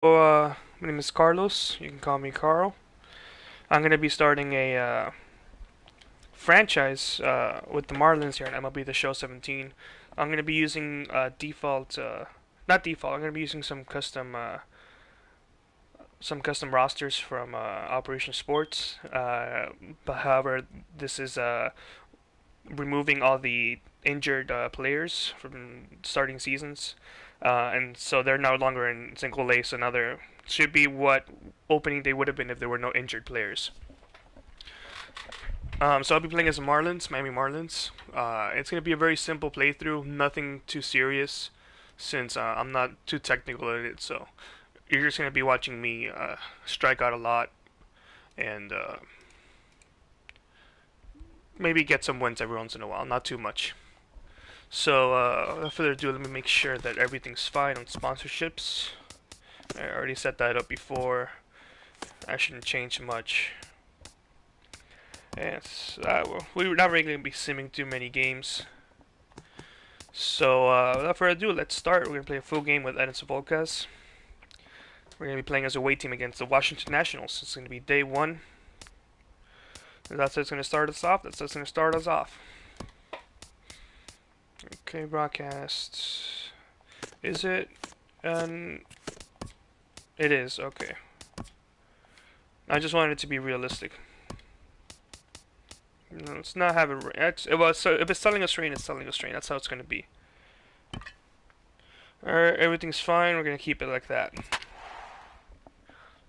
My name is Carlos. You can call me Carl. I'm going to be starting a franchise with the Marlins here in MLB The Show 17. I'm going to be using not default. I'm going to be using some custom rosters from Operation Sports. But however, this is removing all the injured players from starting seasons, and so they're no longer in single A. So now they should be what opening day would have been if there were no injured players. So I'll be playing as the Marlins, Miami Marlins. It's gonna be a very simple playthrough, nothing too serious, since I'm not too technical at it. So you're just gonna be watching me strike out a lot and maybe get some wins every once in a while, not too much. So, without further ado, let me make sure that everything's fine on sponsorships. I already set that up before. I shouldn't change much. And we're not really going to be simming too many games. So, without further ado, let's start. We're going to play a full game with Edinson Volquez. We're going to be playing as a away team against the Washington Nationals. It's going to be day one. And that's how it's going to start us off. That's how it's going to start us off. Okay, broadcast. Is it? And it is. Okay. I just wanted it to be realistic. No, let's not have it. So if it's telling us rain, it's telling us rain. That's how it's going to be. Alright, everything's fine. We're going to keep it like that.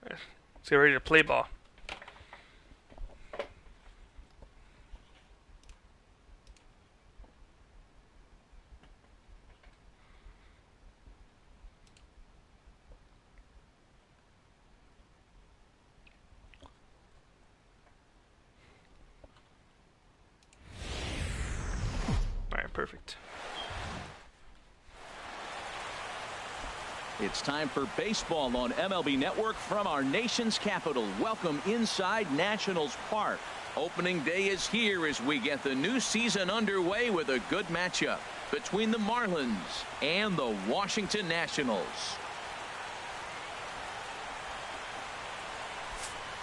Let's get ready to play ball. Alright, perfect. It's time for baseball on MLB Network from our nation's capital. Welcome inside Nationals Park. Opening day is here as we get the new season underway with a good matchup between the Marlins and the Washington Nationals.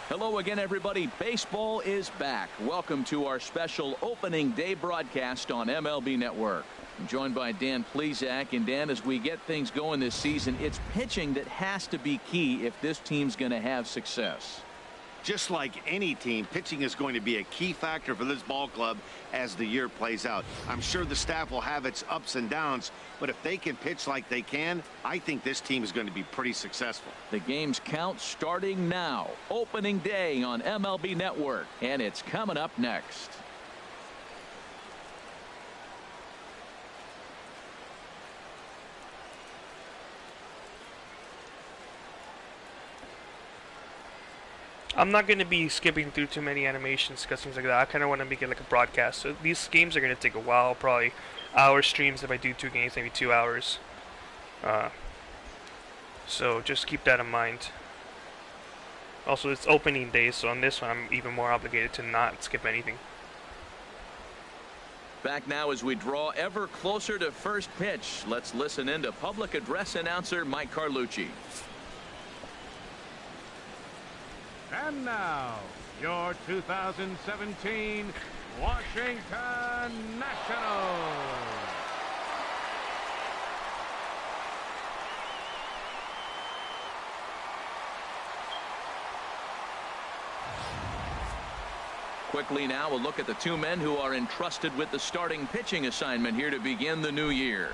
Hello again, everybody. Baseball is back. Welcome to our special opening day broadcast on MLB Network. I'm joined by Dan Plesac. And Dan, as we get things going this season, it's pitching that has to be key if this team's going to have success. Just like any team, pitching is going to be a key factor for this ball club as the year plays out. I'm sure the staff will have its ups and downs, but if they can pitch like they can, I think this team is going to be pretty successful. The game's count starting now. Opening day on MLB Network, and it's coming up next. I'm not going to be skipping through too many animations because things like that. I kind of want to make it like a broadcast. So these games are going to take a while, probably hour streams if I do two games, maybe 2 hours. So just keep that in mind. Also, it's opening day, so on this one I'm even more obligated to not skip anything. Back now as we draw ever closer to first pitch. Let's listen in to public address announcer Mike Carlucci. And now, your 2017 Washington Nationals. Quickly now, a look at the two men who are entrusted with the starting pitching assignment here to begin the new year.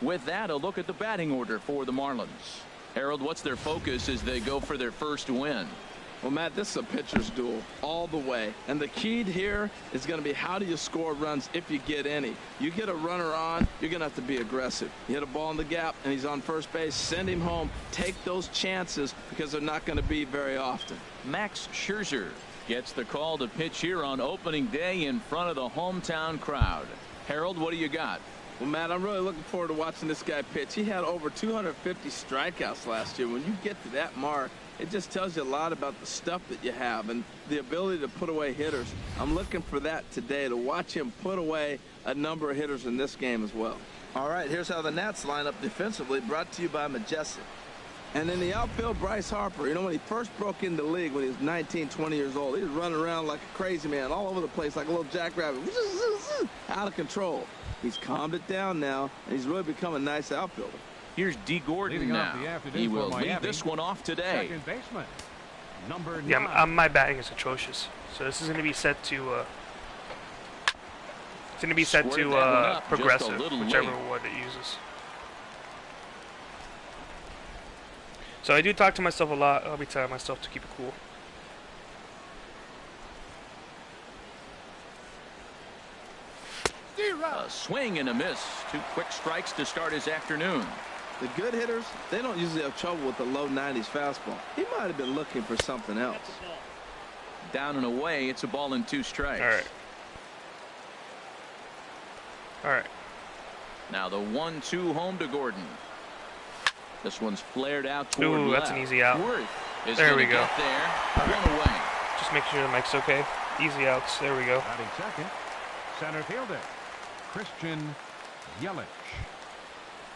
With that, a look at the batting order for the Marlins. Harold, what's their focus as they go for their first win? Well, Matt, this is a pitcher's duel all the way. And the key here is going to be how do you score runs if you get any. You get a runner on, you're going to have to be aggressive. You hit a ball in the gap, and he's on first base. Send him home. Take those chances because they're not going to be very often. Max Scherzer gets the call to pitch here on opening day in front of the hometown crowd. Harold, what do you got? Well, Matt, I'm really looking forward to watching this guy pitch. He had over 250 strikeouts last year. When you get to that mark, It just tells you a lot about the stuff that you have and the ability to put away hitters. I'm looking for that today, to watch him put away a number of hitters in this game as well. All right, here's how the Nats line up defensively, brought to you by Majestic. And in the outfield, Bryce Harper. You know, when he first broke into the league when he was 19, 20 years old, he was running around like a crazy man all over the place like a little jackrabbit. Out of control. He's calmed it down now, and he's really become a nice outfielder. Here's D. Gordon now. He will lead this one off today. Second baseman, number 9. Yeah, my batting is atrocious. So this is going to be set to progressive, whichever one it uses. So I do talk to myself a lot. I'll be telling myself to keep it cool. A swing and a miss. 2 quick strikes to start his afternoon. The good hitters, they don't usually have trouble with the low 90s fastball. He might have been looking for something else. Down and away, it's a ball and 2 strikes. All right. Now the 1-2 home to Gordon. This one's flared out toward Ooh, left. that's an easy out. Worth is There we gonna go. get there. One away. Just make sure the mic's okay. Easy outs. There we go. Batting second, center fielder, Christian Yelich.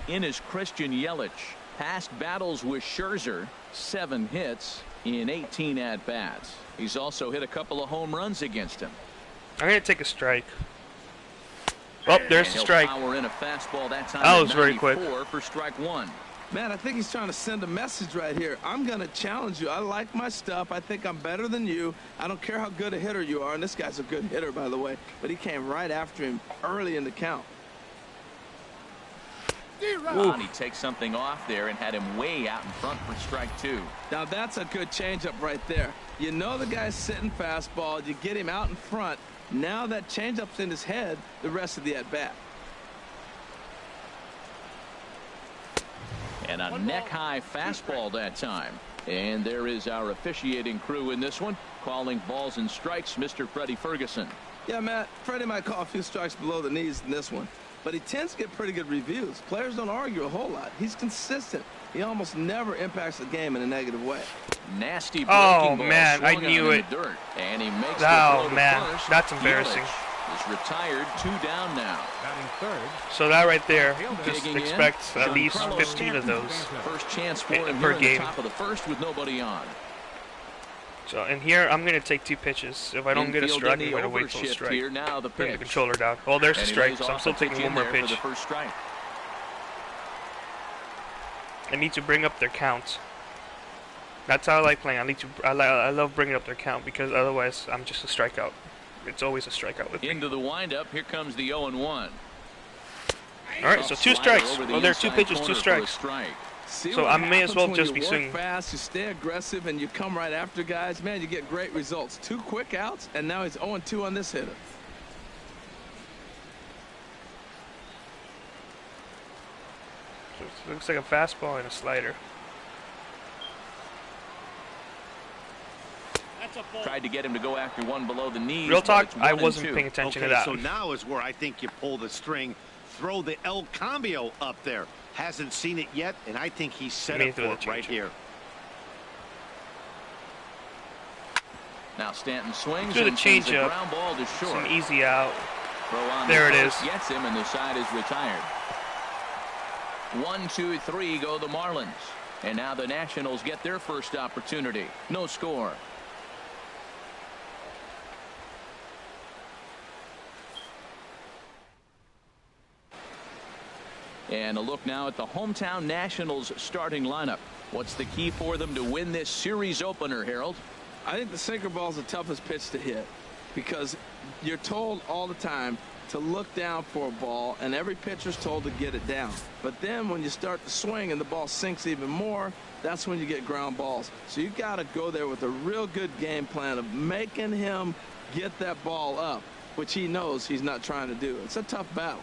In is Christian Yelich. Past battles with Scherzer, 7 hits in 18 at-bats. He's also hit a couple of home runs against him. I'm going to take a strike. Oh, there's the strike. Power in a fastball that time. That was very quick. For strike 1. Man, I think he's trying to send a message right here. I'm going to challenge you. I like my stuff. I think I'm better than you. I don't care how good a hitter you are. And this guy's a good hitter, by the way. But he came right after him early in the count. He takes something off there and had him way out in front for strike 2. Now, that's a good changeup right there. You know the guy's sitting fastball. You get him out in front. Now that changeup's in his head the rest of the at-bat. And a neck-high fastball that time. And there is our officiating crew in this one, calling balls and strikes, Mr. Freddie Ferguson. Yeah, Matt, Freddie might call a few strikes below the knees in this one, but he tends to get pretty good reviews. Players don't argue a whole lot. He's consistent. He almost never impacts the game in a negative way. Nasty breaking ball. Man, I knew it. Dirt, and he makes Oh, the man, first. that's embarrassing. Yelich is retired, 2 down now. Batting third, So that right there, just Digging in, expect at least Giancarlo 15 of those. First chance for him Per here in game. the top of the first with nobody on. So in here, I'm going to take 2 pitches. If I don't get a Infield strike, in I'm the going to wait till a overshift strike. here. Now the Bring the pitch. controller down. Oh, there's the And he strike. lays So I'm off still a pitch taking in one more there for pitch. the first strike. I need to bring up their count. That's how I like playing. I love bringing up their count because otherwise I'm just a strikeout. It's always a strikeout with me. Into the windup. Here comes the 0-1. All right, so 2 strikes. Oh, there are 2 pitches, 2 strikes. See So what I may as well happens when just be you swinging. work fast, you stay aggressive, and you come right after guys. Man, you get great results. 2 quick outs, and now he's 0-2 on this hitter. So it looks like a fastball and a slider. Tried to get him to go after one below the knees. Real but talk, it's I 1-2. wasn't paying attention to Okay, that. so now is where I think you pull the string. Throw the El Cambio up there. Hasn't seen it yet, and I think he's set up for it right here. Now Stanton swings Do the and sends a changeup. ground ball to It's short. an easy out. Throw on There the it first is. Gets him, and the side is retired. 1, 2, 3 go the Marlins. And now the Nationals get their first opportunity. No score. And a look now at the hometown Nationals starting lineup. What's the key for them to win this series opener, Harold? I think the sinker ball is the toughest pitch to hit because you're told all the time to look down for a ball, and every pitcher's told to get it down. But then when you start to swing and the ball sinks even more, that's when you get ground balls. So you got to go there with a real good game plan of making him get that ball up, which he knows he's not trying to do. It's a tough battle.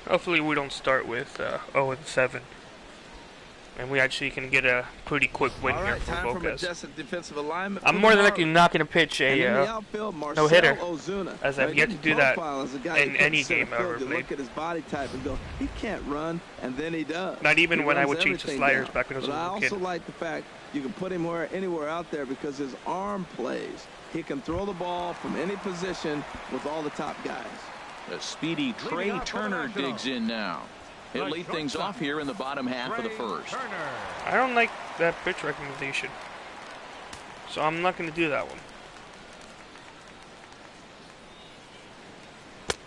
Hopefully we don't start with 0-7. and we actually can get a pretty quick win All here right, for time for Volquez. majestic defensive alignment. I'm more than likely not going to pitch a no-hitter, as I've yet to do that in any game I've ever played. Look at his body type and go, he can't run, and then he does. Not even when I would change the sliders back when I was a little little kid. I also like the fact you can put him anywhere out there because his arm plays. He can throw the ball from any position with all the top guys. The speedy Trey Turner digs in now. He'll lead things off here in the bottom half of the first. I don't like that pitch recommendation, so I'm not going to do that one.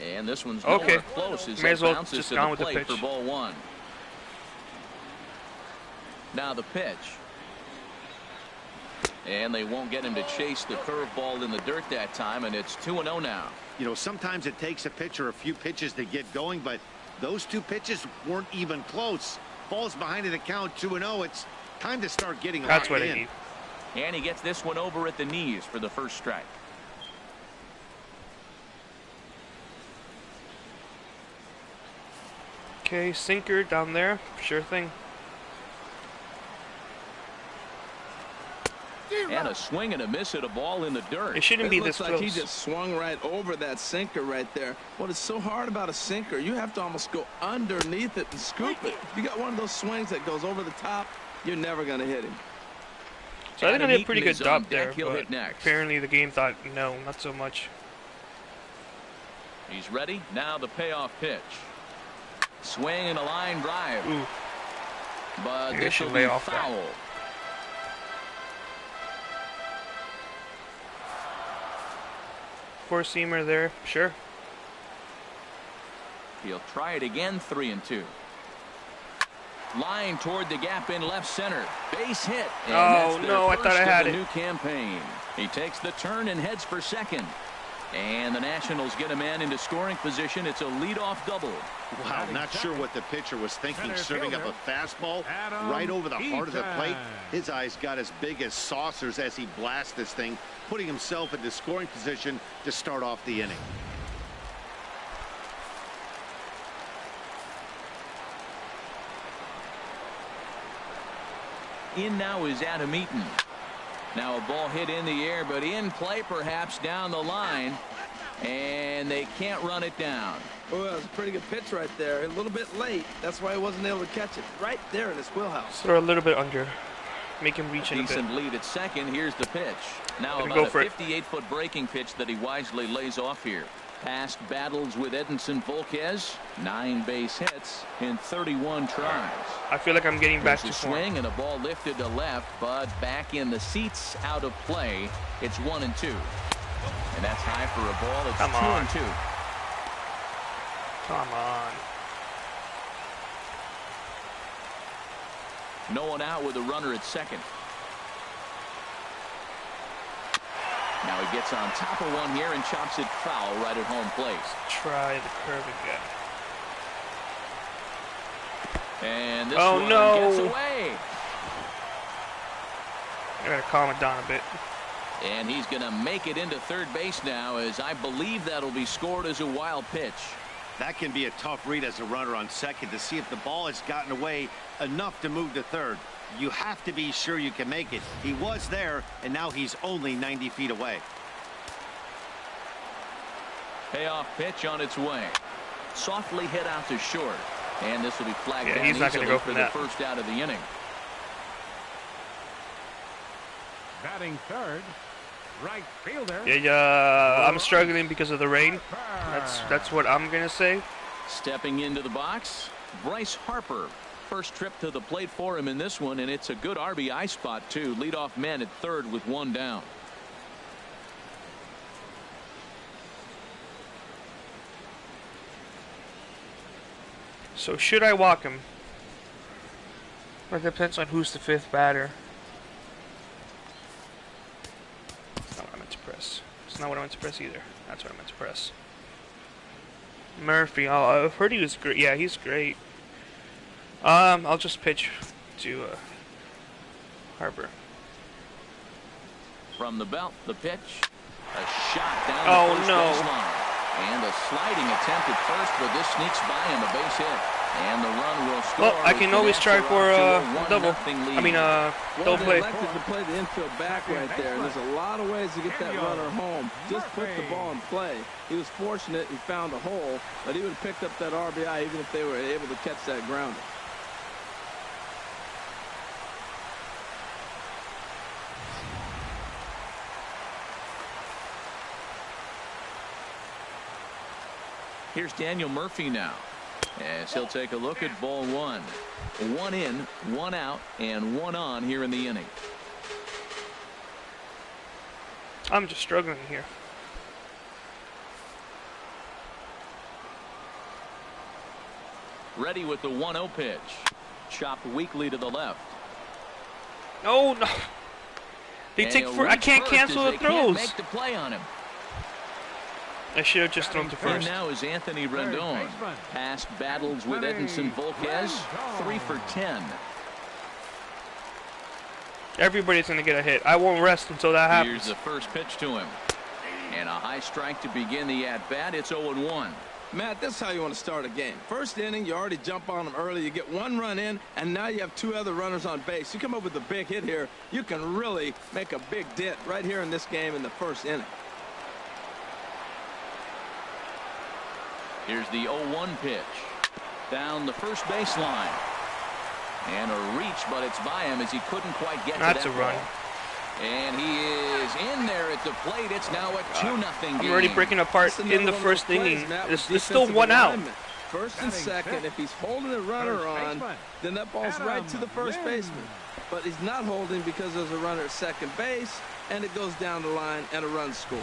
And this one's okay. Nowhere close as May as well bounces just to gone the with the plate pitch. for ball one. Now the pitch. And they won't get him to chase the curveball in the dirt that time, and it's 2-0 now. You know, sometimes it takes a pitcher a few pitches to get going, but those two pitches weren't even close. Falls behind in the count, 2-0. It's time to start getting locked in. That's what I need. And he gets this one over at the knees for the first strike. Okay, sinker down there, sure thing. And a swing and a miss at a ball in the dirt. It shouldn't be this looks close. like he just swung right over that sinker right there. What is so hard about a sinker, you have to almost go underneath it and scoop it. If you got one of those swings that goes over the top, you're never going to hit him. So I think I did a pretty good job there, He'll but hit next. apparently the game thought, no, not so much. He's ready. Now the payoff pitch. Swing and a line drive. Ooh. But Maybe I this should will lay be off that. foul. Four-seamer there, sure. He'll try it again, 3-2. Line toward the gap in left center. Base hit. And Oh, that's no, I their thought I first had of it. the new campaign. He takes the turn and heads for second. And the Nationals get a man into scoring position. It's a leadoff double. Wow, not sure what the pitcher was thinking, serving up a fastball right over the heart of the plate. His eyes got as big as saucers as he blasts this thing, putting himself into scoring position to start off the inning. In now is Adam Eaton. Now a ball hit in the air, but in play perhaps down the line. And they can't run it down. Oh, that was a pretty good pitch right there. A little bit late. That's why he wasn't able to catch it. Right there in his wheelhouse. Throw a little bit under. Make him reach in a bit. Decent lead at second. Here's the pitch. Now Gonna about go a for it. 58-foot breaking pitch that he wisely lays off here. Past battles with Edinson Volquez. 9 base hits in 31 tries. I feel like I'm getting back There's to a form. swing and a ball lifted to left, but back in the seats, out of play. It's 1-2. And that's high for a ball. It's Come on. 2-2. Come on. No one out with a runner at second. Now he gets on top of one here and chops it foul right at home plate. Try the curve again. And this Oh, one no. gets away. I gotta calm it down a bit. And he's going to make it into third base now, as I believe that'll be scored as a wild pitch. That can be a tough read as a runner on second to see if the ball has gotten away enough to move to third. You have to be sure you can make it. He was there, and now he's only 90 feet away. Payoff pitch on its way. Softly hit out to short. And this will be flagged Yeah, down he's not gonna easily go for for the that. first out of the inning. Batting third, right fielder. Yeah, I'm struggling because of the rain. That's what I'm gonna say. Stepping into the box, Bryce Harper. First trip to the plate for him in this one, and it's a good RBI spot too. Leadoff man at third with one down. So should I walk him? Or it depends on who's the fifth batter. That's not what I meant to press. It's not what I meant to press either. That's what I meant to press. Murphy. Oh, I've heard he was great. Yeah, he's great. I'll just pitch to Harper. From the belt, the pitch. A shot down Oh, the first no. base line. And a sliding attempt at first, but this sneaks by him, a base hit. And the run will score. Well, I can always try for double. lead. I mean, double play. They elected to play the infield back right there, and there's a lot of ways to get that runner home. Just put the ball in play. He was fortunate he found a hole, but he would have picked up that RBI even if they were able to catch that grounder. Here's Daniel Murphy now, as he'll take a look at ball one. One in, one out, and one on here in the inning. I'm just struggling here. Ready with the 1-0 pitch. Chopped weakly to the left. No. They take for. I can't cancel the throws. Can't make the play on him. I should have just thrown to And first. now is Anthony Rendon. Past battles with Edinson Volquez, 3 for 10. Everybody's going to get a hit. I won't rest until that happens. Here's the first pitch to him. And a high strike to begin the at-bat. It's 0-1. Matt, that's how you want to start a game. First inning, you already jump on them early. You get one run in, and now you have two other runners on base. You come up with a big hit here, you can really make a big dent right here in this game in the first inning. Here's the 0-1 pitch. Down the first baseline. And a reach, but it's by him as he couldn't quite get to that That's a run. ball. And he is in there at the plate. It's now a 2-0 game. I'm already breaking apart in the first inning. There's still one out. First and second, if he's holding the runner on, then that ball's right to the first baseman. But he's not holding because there's a runner at second base, and it goes down the line, and a run scores.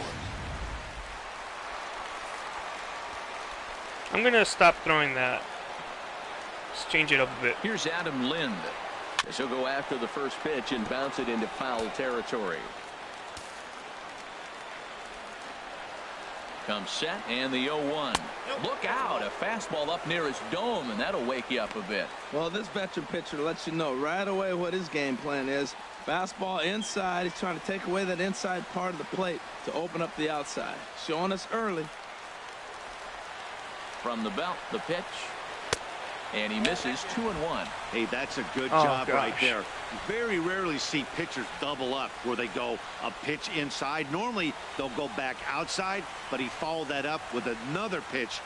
I'm going to stop throwing that. Let's change it up a bit. Here's Adam Lind. As he'll go after the first pitch and bounce it into foul territory. Comes set and the 0-1. Look out, a fastball up near his dome, and that'll wake you up a bit. Well, this veteran pitcher lets you know right away what his game plan is. Fastball inside. He's trying to take away that inside part of the plate to open up the outside. Showing us early. From the belt, the pitch. And he misses 2-1. Hey, that's a good job right there. Very rarely see pitchers double up where they go a pitch inside. Normally, they'll go back outside, but he followed that up with another pitch.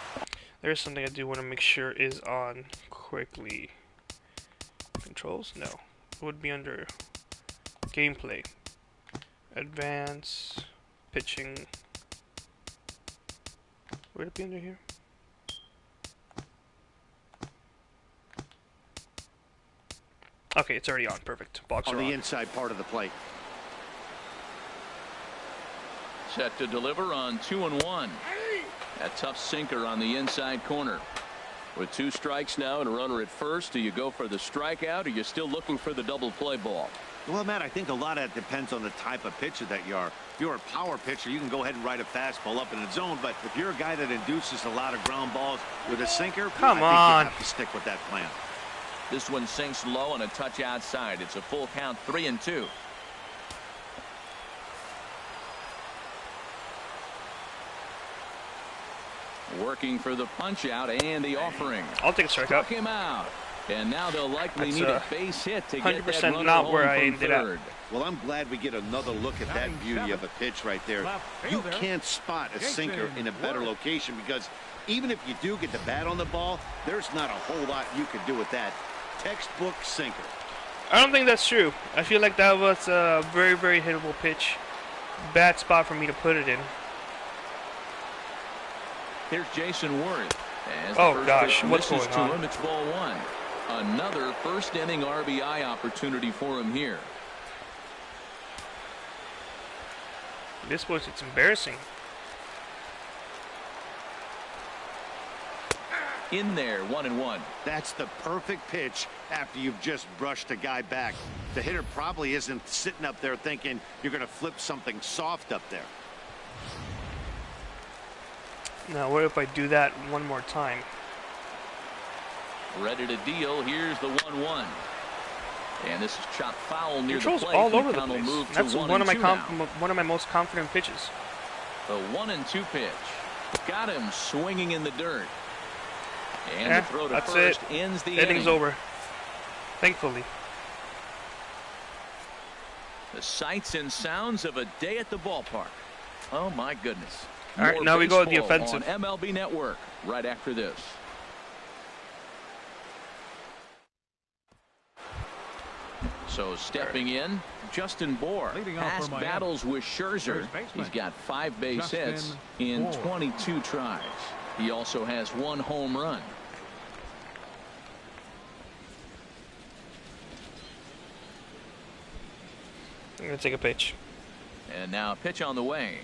There's something I do want to make sure is on quickly. Controls? No. It would be under gameplay. Advance. Pitching. Would it be under here? Okay, it's already on. Perfect. Box on the inside part of the plate. Set to deliver on 2-1. A tough sinker on the inside corner. With 2 strikes now and a runner at first, do you go for the strikeout or are you still looking for the double play ball? Well, Matt, I think a lot of that depends on the type of pitcher that you are. If you're a power pitcher, you can go ahead and ride a fastball up in the zone. But if you're a guy that induces a lot of ground balls with a sinker, I think you have to stick with that plan. This one sinks low and a touch outside. It's a full count, 3-2. Working for the punch out and the offering. I'll take a strikeout. Struck him out. And now they'll likely need a base hit to get that runner not home where I from ended third. up. Well, I'm glad we get another look at that beauty of a pitch right there. You can't spot a sinker in a better location because even if you do get the bat on the ball, there's not a whole lot you can do with that. Textbook sinker. I don't think that's true. I feel like that was a very, very hittable pitch. Bad spot for me to put it in. Here's Jason Worth. Oh gosh, what's going on? Him, it's ball 1. Another first inning RBI opportunity for him here. This was, it's embarrassing. In there, 1-1. That's the perfect pitch after you've just brushed a guy back. The hitter probably isn't sitting up there thinking you're going to flip something soft up there. Now, what if I do that one more time? Ready to deal. Here's the 1-1. And this is chopped foul near Controls the plate. all over the place. That's one of my most confident pitches. The 1-2 pitch. Got him swinging in the dirt. And Yeah, the throw to that's first it. ends the Inning's inning. over. Thankfully. The sights and sounds of a day at the ballpark. Oh my goodness. All right, now we go with the baseball offensive. on MLB Network right after this. So stepping in, Justin Bohr. Leading off for Past Miami. battles with Scherzer. First baseman, He's got 5 base Justin hits in Bohr. 22 tries. He also has 1 home run. I'm going to take a pitch. And now a pitch on the way.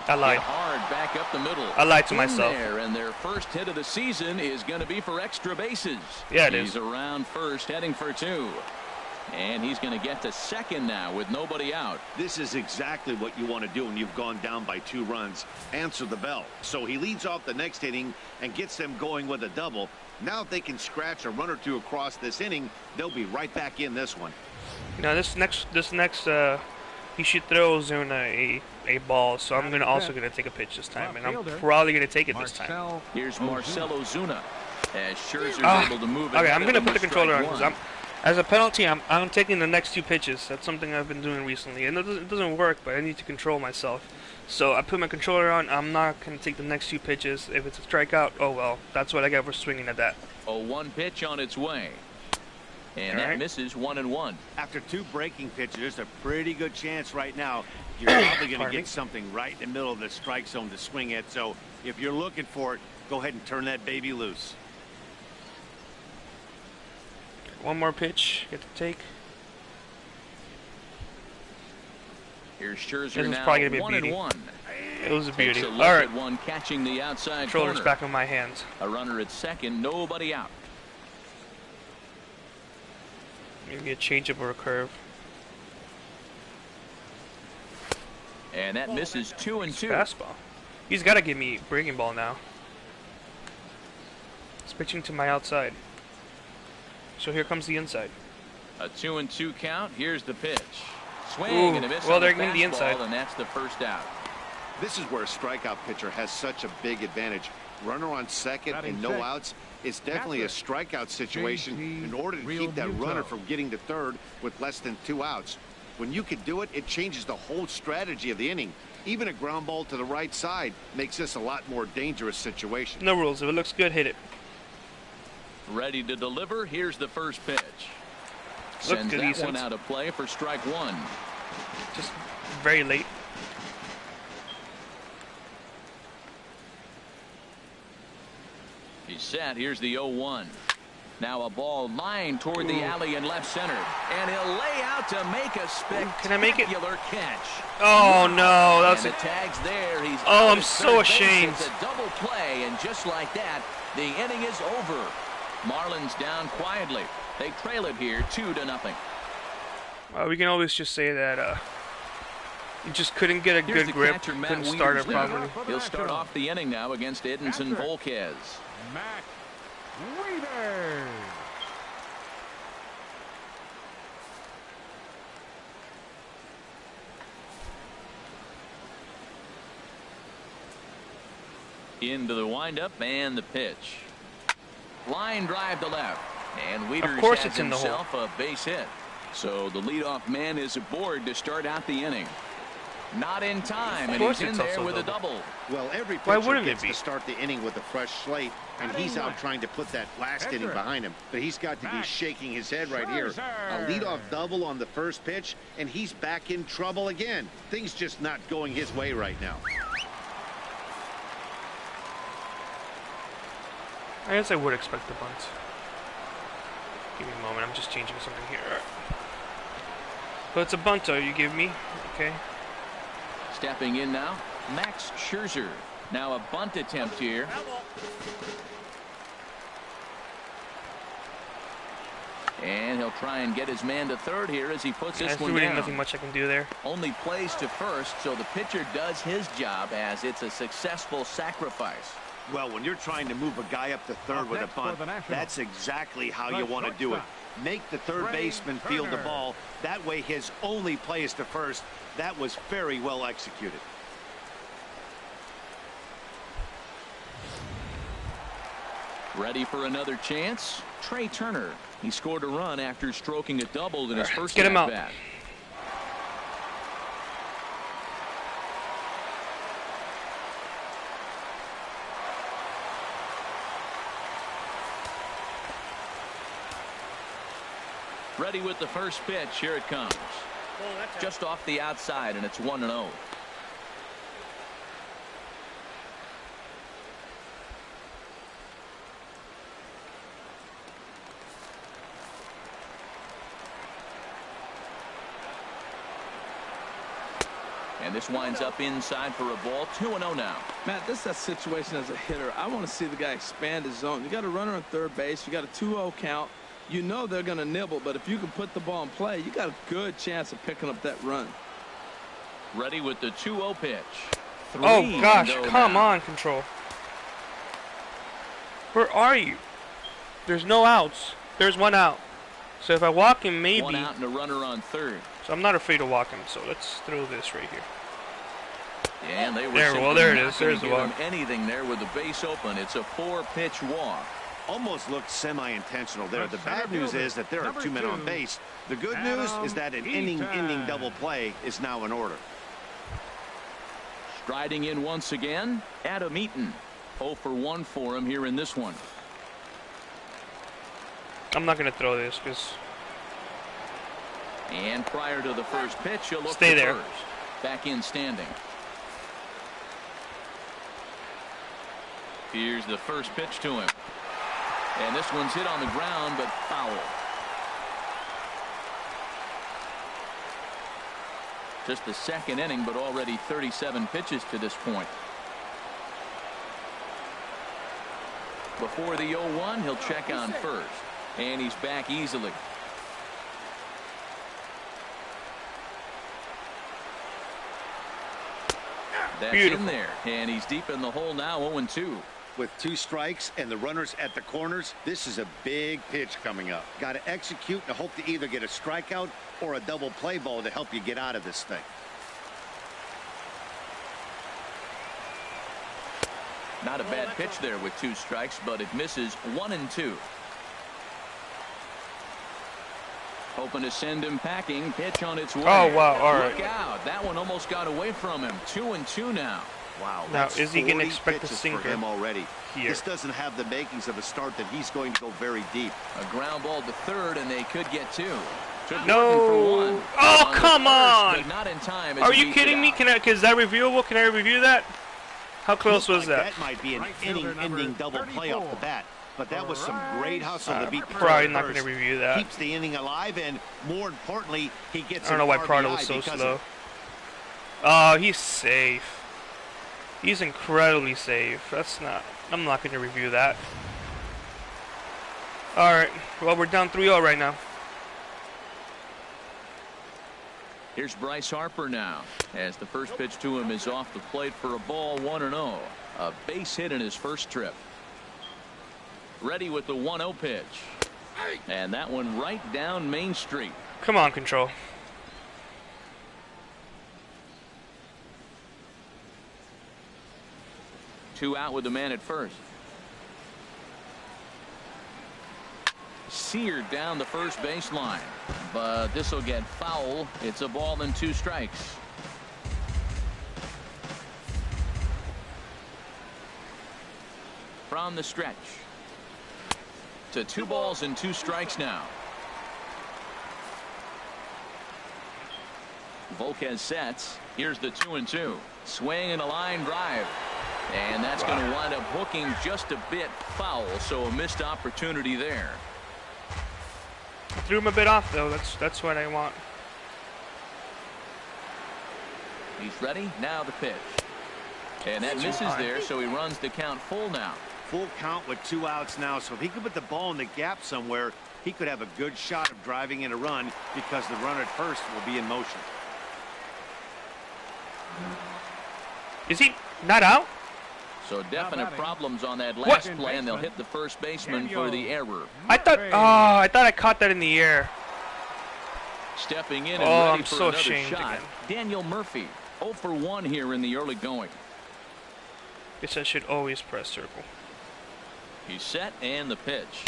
I lied. Hit hard back up the middle. I lied to In myself. There, and their first hit of the season is going to be for extra bases. Yeah, it He's is. around first, heading for 2. And he's going to get to second now with nobody out. This is exactly what you want to do when you've gone down by 2 runs. Answer the bell. So he leads off the next inning and gets them going with a double. Now if they can scratch a run or 2 across this inning, they'll be right back in this one. Now this next he should throw Zuna a ball, so I'm also gonna take a pitch this time, and I'm probably gonna take it this time. Here's Marcell Ozuna as Scherzer's able to move it. Okay, I'm gonna put the controller on because because as a penalty, I'm taking the next 2 pitches. That's something I've been doing recently, and it doesn't work, but I need to control myself. So I put my controller on. I'm not gonna take the next 2 pitches. If it's a strikeout, oh well. That's what I get for swinging at that. A 1 pitch on its way. And that misses 1-1. After 2 breaking pitches, there's a pretty good chance right now you're probably going to Pardon me? get something right in the middle of the strike zone to swing at. So if you're looking for it, go ahead and turn that baby loose. One more pitch. Get to take. Here's Scherzer This is now. probably gonna be a beauty. 1-1. It was a beauty. Takes a All look right, at one catching the outside controller's corner. back in my hands. A runner at second, nobody out. Maybe a changeup or a curve. And that misses 2-2. Fastball. He's got to give me breaking ball now. He's pitching to my outside. So here comes the inside. A 2-2 count. Here's the pitch. Swing Ooh, and a miss well, on they're the getting the inside. fastball, and that's the first out. This is where a strikeout pitcher has such a big advantage. Runner on second Batting and no sixth. outs. It's definitely a strikeout situation J.G. in order to keep that runner from getting to third with less than 2 outs. When you can do it, it changes the whole strategy of the inning. Even a ground ball to the right side makes this a lot more dangerous situation. No rules. If it looks good, hit it. Ready to deliver. Here's the first pitch. Looks Sends good, that Easton. one out of play for strike 1. Just very late. He's set. Here's the 0-1. Now a ball lined toward the alley in left center. And he'll lay out to make a Can I make it? spectacular catch. Oh no, And that's the it. tag's there. He's Oh, out I'm at so third base. ashamed. It's a double play, and just like that, the inning is over. Marlins down quietly. They trail it here 2-0. We can always just say that you just couldn't get a Here's good the grip, catcher, Matt couldn't start it Wieters now. properly. He'll start off the inning now against Edinson Catcher. Volquez. Matt Wieters. Into the windup and the pitch. Line drive to left. And Wieters course has it's in the hole. himself a base hit. So the leadoff man is aboard to start out the inning. Not in time, Of and course he's in it's there also with a double. double. Well, every Why pitcher wouldn't it gets be? to start the inning with a fresh slate, and he's out trying to put that last inning Catcher. behind him. But he's got to be Back. shaking his head right here. Scherzer. A leadoff double on the first pitch, and he's back in trouble again. Things just not going his way right now. I guess I would expect the bunt. Give me a moment. I'm just changing something here. All right. So it's a bunto you give me. Okay. Stepping in now, Max Scherzer. Now a bunt attempt here. And he'll try and get his man to third here as he puts this There's one really down. nothing much I can do there. Only plays to first, so the pitcher does his job as it's a successful sacrifice. Well, when you're trying to move a guy up to third Up with a next for bunt, the Nationals. that's exactly how The you want to do it. shortstop, Make the third Trey baseman field the Turner. ball. That way his only play is to first. That was very well executed. Ready for another chance? Trey Turner. He scored a run after stroking a double in his first Get him out. at-bat. Ready with the first pitch. Here it comes. Just off the outside, and it's 1-0. And this winds up inside for a ball. 2-0 now. Matt, this is that situation as a hitter. I want to see the guy expand his zone. You got a runner on third base. You got a 2-0 count. You know they're going to nibble, but if you can put the ball in play, you got a good chance of picking up that run. Ready with the 2-0 pitch. Oh, gosh. Come on, Control. Where are you? There's no outs. There's one out. So if I walk him, maybe. One out and a runner on third. So I'm not afraid to walk him. So let's throw this right here. Yeah, and they were there it is. There's the walk. Anything there with the base open. It's a 4-pitch walk. Almost looked semi-intentional there. The bad news is that there are 2 men on base. The good news is that an inning-ending double play is now in order. Striding in once again, Adam Eaton. 0 for 1 for him here in this one. I'm not going to throw this because. And prior to the first pitch, he'll look Stay there. First. Back in standing. Here's the first pitch to him. And this one's hit on the ground, but foul. Just the second inning, but already 37 pitches to this point. Before the 0-1, he'll check on first. And he's back easily. That's Beautiful. In there. And he's deep in the hole now, 0-2. With 2 strikes and the runners at the corners, this is a big pitch coming up. Got to execute and hope to either get a strikeout or a double play ball to help you get out of this thing. Not a bad pitch there with 2 strikes, but it misses 1-2. Hoping to send him packing. Pitch on its way. Oh, wow. All right. Look out. That one almost got away from him. 2-2 now. Wow. Now, is he going to expect a sinker for him already? here? This doesn't have the makings of a start that he's going to go very deep. A ground ball to third, and they could get 2. Took No. for 1. Oh, On come first, on. but not in time as Are he you beats it kidding me? out. Is that reviewable? Can I review that? How close was that? That might be an inning-ending double play off the bat. But that was some great hustle to beat the Probably third not going to first. review that. Keeps the inning alive, and more importantly, he gets. I don't know why an Prado RBI was so because slow. of Oh, he's safe. He's incredibly safe. That's not. I'm not going to review that. All right. Well, we're down 3-0 right now. Here's Bryce Harper now, as the first pitch to him is off the plate for a ball. 1-0. A base hit in his first trip. Ready with the 1-0 pitch. And that one right down Main Street. Come on, Control. Two out with the man at first. Seared down the first baseline, but this will get foul. It's a ball and 2 strikes. From the stretch to 2 balls and 2 strikes now. Volquez sets. Here's the 2-2. Swing and a line drive. And that's going to wind up hooking just a bit foul, so a missed opportunity there. Threw him a bit off, though. That's what I want. He's ready. Now the pitch. And that misses there, so he runs the count full now. full count with 2 outs now. So if he could put the ball in the gap somewhere, he could have a good shot of driving in a run because the runner at first will be in motion. Is he not out? So definite problems on that last play, and they'll hit the first baseman for the error. I thought I caught that in the air. Stepping in and Oh, ready I'm for so another ashamed shot. again. Daniel Murphy, 0 for 1 here in the early going. Guess I should always press circle. He's set, and the pitch.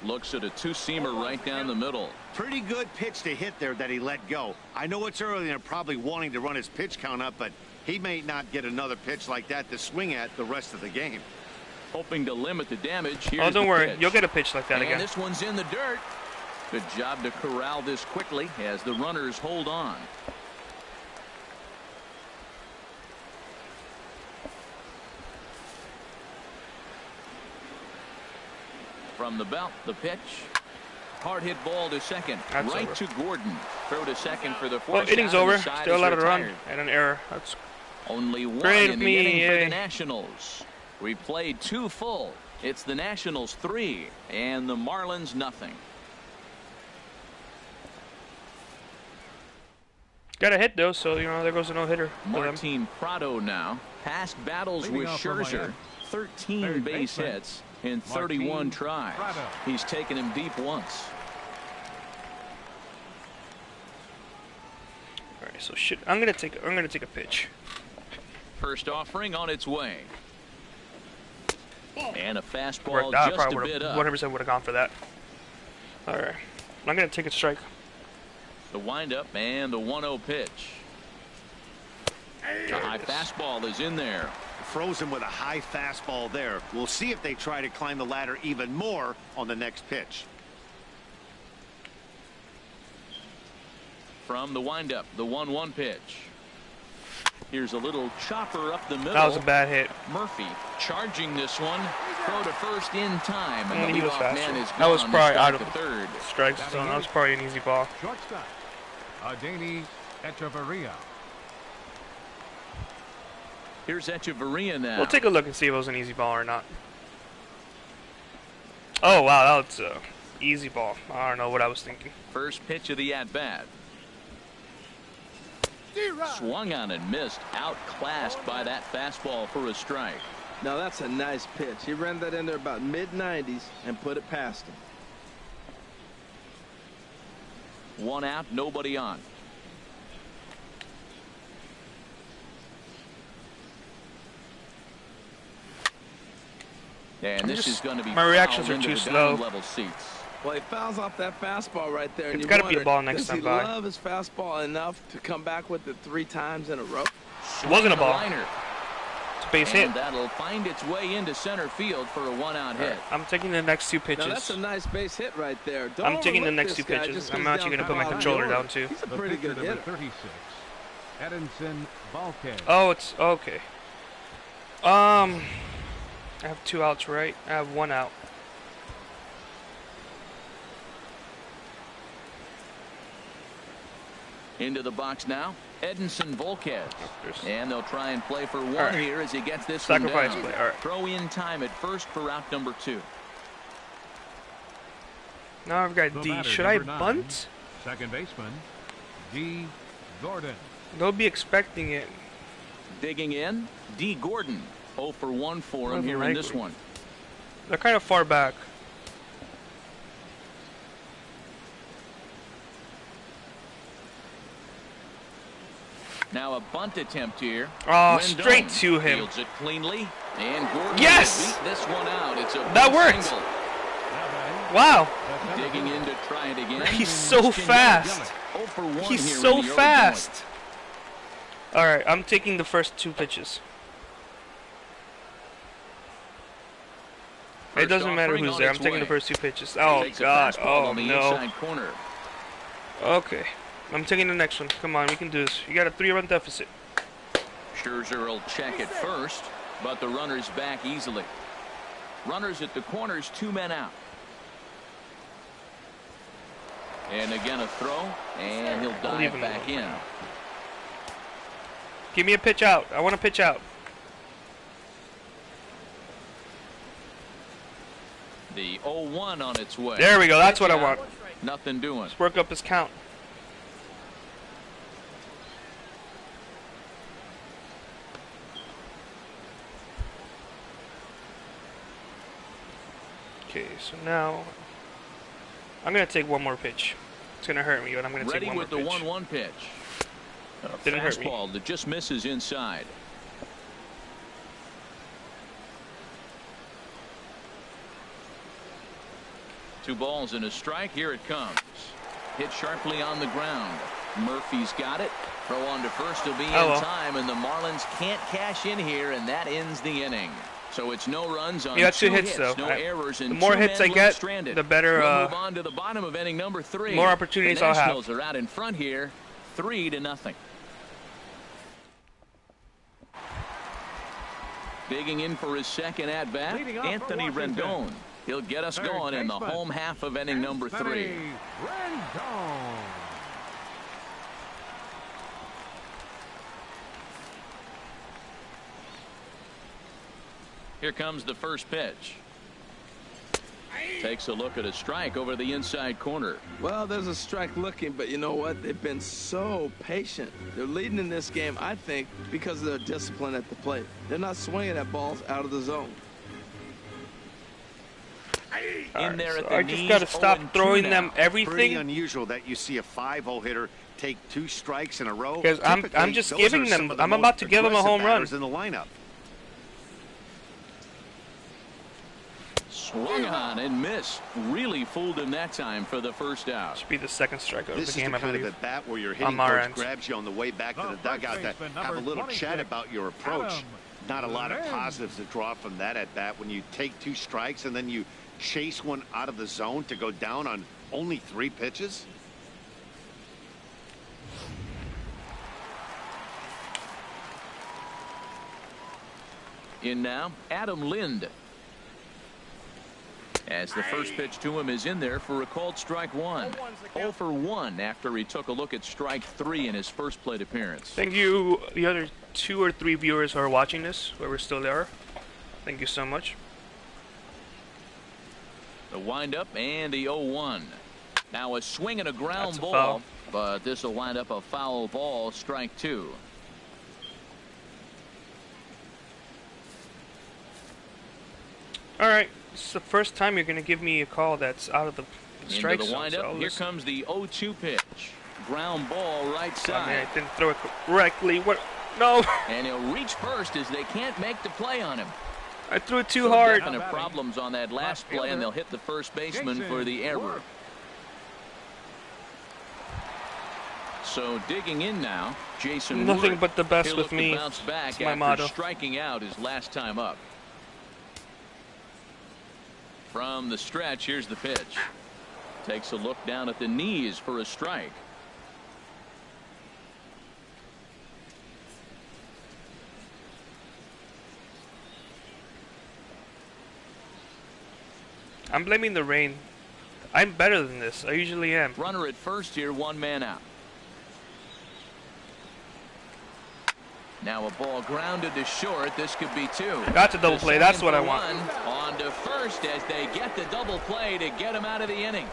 Looks at a two-seamer right down the middle. Pretty good pitch to hit there that he let go. I know it's early and they're probably wanting to run his pitch count up, but he may not get another pitch like that to swing at the rest of the game. Hoping to limit the damage. Here's Oh, don't the worry. pitch. You'll get a pitch like that And again. this one's in the dirt. Good job to corral this quickly as the runners hold on. From the belt, the pitch. Hard hit ball to second. That's right over. to Gordon. Throw to second for the Well, force. inning's out, and over. the side Still is allowed to run retired. and an error. That's Only one Great in the me, inning for yay. the Nationals. We played 2 full. It's the Nationals 3 and the Marlins nothing. got a hit though, so there goes a no-hitter for them. Martin Prado now. Past battles Leading with off for Scherzer. Miami. 13 Third base baseman, hits in 31 Martin tries. Prado. He's taken him deep once. All right, so I'm gonna take a pitch. First offering on its way. And a fastball Worked out. I just a probably bit would have up. 100% would have gone for that. All right, I'm gonna take a strike. The windup and the 1-0 pitch. The high fastball is in there. Frozen with a high fastball there. We'll see if they try to climb the ladder even more on the next pitch. From the windup, the 1-1 pitch. Here's a little chopper up the middle. That was a bad hit. Murphy charging this one. Throw to first in time. And He the was leadoff faster. man is That was gone to probably start out the of third. strike zone. That was probably an easy ball. Shortstop, Adani Echeverria. Here's Echeverria now. We'll take a look and see if it was an easy ball or not. Oh wow, that was a easy ball. I don't know what I was thinking. First pitch of the at-bat. Swung on and missed. Outclassed by that fastball for a strike. Now that's a nice pitch. He ran that in there about mid-90s and put it past him. 1 out, nobody on. And this is going to be my reactions fouled are too into the slow. down level seats. Well, he fouls off that fastball right there. It's gotta be a ball next time by. Does he love his fastball enough to come back with it 3 times in a row? It wasn't a ball. Liner. It's a base And hit. that'll find its way into center field for a 1-out hit. I'm taking the next 2 Now that's pitches. a nice base hit right there. Don't I'm taking the overlook next this 2 guy pitches. just 'cause I'm he's actually down gonna put my foul controller in the down order. too. He's a The pretty pitcher good number hitter. 36, Edinson Volquez. Oh, it's okay. I have 2 outs, right? I have 1 out. Into the box now, Edinson Volquez. There's- And they'll try and play for 1 right. here as he gets this Sacrifice one down. play, all right. Throw in time at first for out number 2. Now I've got The D. batter, Should I number 9, bunt? Second baseman, D. Gordon. They'll be expecting it. Digging in, D. Gordon. 0 for 1 for him Wasn't here in this likely. one. They're kind of far back. Now a bunt attempt here. Oh, Rendon straight to him. Fields it cleanly. And Gordon Yes! will beat this one out. It's a That big worked. single. Wow. Digging in to try it again. He's so Just fast. 0 for 1 He's here so in the early fast. going. All right, I'm taking the first 2 pitches. It First doesn't matter offering who's on there. I'm its taking the way. first 2 pitches. Oh Takes a God. fastball Oh on the no. inside corner. Okay. I'm taking the next one. Come on, we can do this. You got a 3-run deficit. Scherzer will check at first, but the runner's back easily. Runners at the corners, 2 men out. And again a throw, and he'll dive leave him back alone. in. Give me a pitch out. I want a pitch out. The 0-1 on its way. There we go. That's what I want. Nothing doing. Let's work up his count. Okay, so now I'm gonna take 1 more pitch. It's gonna hurt me, but I'm gonna take Ready 1 more with the pitch. 1-1 pitch. A Didn't hurt me. fastball that just misses inside. 2 balls and a strike. Here it comes. Hit sharply on the ground. Murphy's got it. Throw on to first will be in time, and the Marlins can't cash in here, and that ends the inning. So it's no runs on 2 hits, though. no errors, and the more hits I get, stranded. the better. We'll move on to the bottom of inning number 3. More opportunities I'll have. The Nationals are out in front here, 3-0. Digging in for his second at bat, Anthony Rendon. He'll get us going in the home half of inning number 3. Here comes the first pitch. Takes a look at a strike over the inside corner. Well, there's a strike looking, but you know what? They've been so patient. They're leading in this game, I think, because of their discipline at the plate. They're not swinging at balls out of the zone. Right, so I just got to stop throwing them everything. Pretty unusual that you see a 5-0 hitter take 2 strikes in a row. Because I'm just giving them. I'm about to give them a home run. In the lineup. Swung on and missed. Really fooled him that time for the first out. Should be the second strikeout of This the game, is the I kind believe. of at bat where your hitting coach grabs you on the way back to the dugout to have a little chat about your approach. Not a lot of positives to draw from that at bat when you take 2 strikes and then you chase one out of the zone to go down on only 3 pitches. In now, Adam Lind. As the first pitch to him is in there for a called strike 1. 0 for 1 after he took a look at strike 3 in his first plate appearance. Thank you, the other 2 or 3 viewers who are watching this, whoever still there. Thank you so much. The windup and the 0-1. Now a swing and a ground ball, foul. but this will wind up a foul ball, strike 2. All right, it's the first time you're going to give me a call that's out of the strike Into the zone. windup. So Here comes the 0-2 pitch. Ground ball right I side. mean, I didn't throw it correctly. What? No. And he'll reach first as they can't make the play on him. I threw it too hard. Definite problems on that last play, and they'll hit the first baseman for the error. So digging in now, Jason Nothing Wood. but the best He'll with look to me. bounce back It's my after motto. striking out his last time up. From the stretch, here's the pitch. Takes a look down at the knees for a strike. I'm blaming the rain. I'm better than this. I usually am. Runner at first here, 1 man out. Now a ball grounded to short. This could be 2. Got to double play. That's what I want. On to first as they get the double play to get him out of the inning.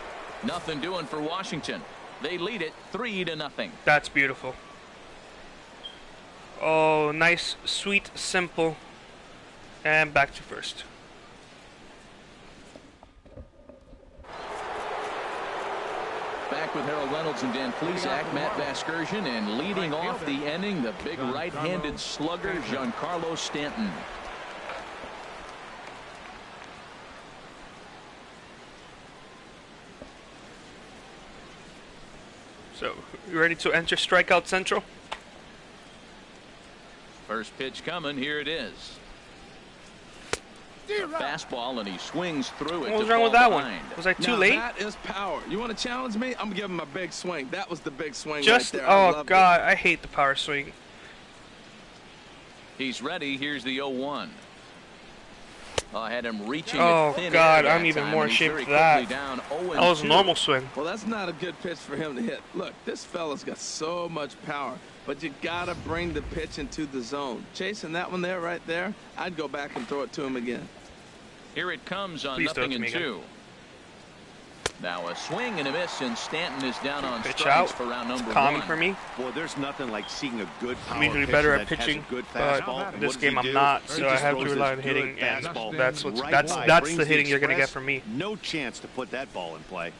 Nothing doing for Washington. They lead it 3-0. That's beautiful. Oh, nice, sweet, simple. And back to first. Back with Harold Reynolds and Dan Plesac, Matt Vasgersian, and leading off the inning, the big right-handed slugger, Giancarlo Stanton. So, you ready to enter strikeout central? First pitch coming. Here it is. A fastball, and he swings through it. What was to wrong with fall that behind. one? Was I too Now, late? that is power. You want to challenge me? I'm going to give him a big swing. That was the big swing Just, right there. I oh loved god, I hate the power swing. He's ready. Here's the 0-1. I had him reaching Oh, at thin God, air I'm that even time, more and he's ashamed very of that. quickly down 0-2. That was a normal swing. Well, that's not a good pitch for him to hit. Look, this fella's got so much power, but you got to bring the pitch into the zone. Chasing that one there, right there, I'd go back and throw it to him again. Here it comes on Please throw it 0-2. to me again. Now a swing and a miss, and Stanton is down on Pitch strikes out. for round number Calming 1. for me. Boy, there's nothing like seeing a good power I'm usually pitcher better that at has a pitching, good but fastball. And this what does game he I'm do? not, He so I just have to throws rely on this hitting, good and fastball that's right by, that's brings the hitting you're gonna get express. from me. No chance to put that ball in play.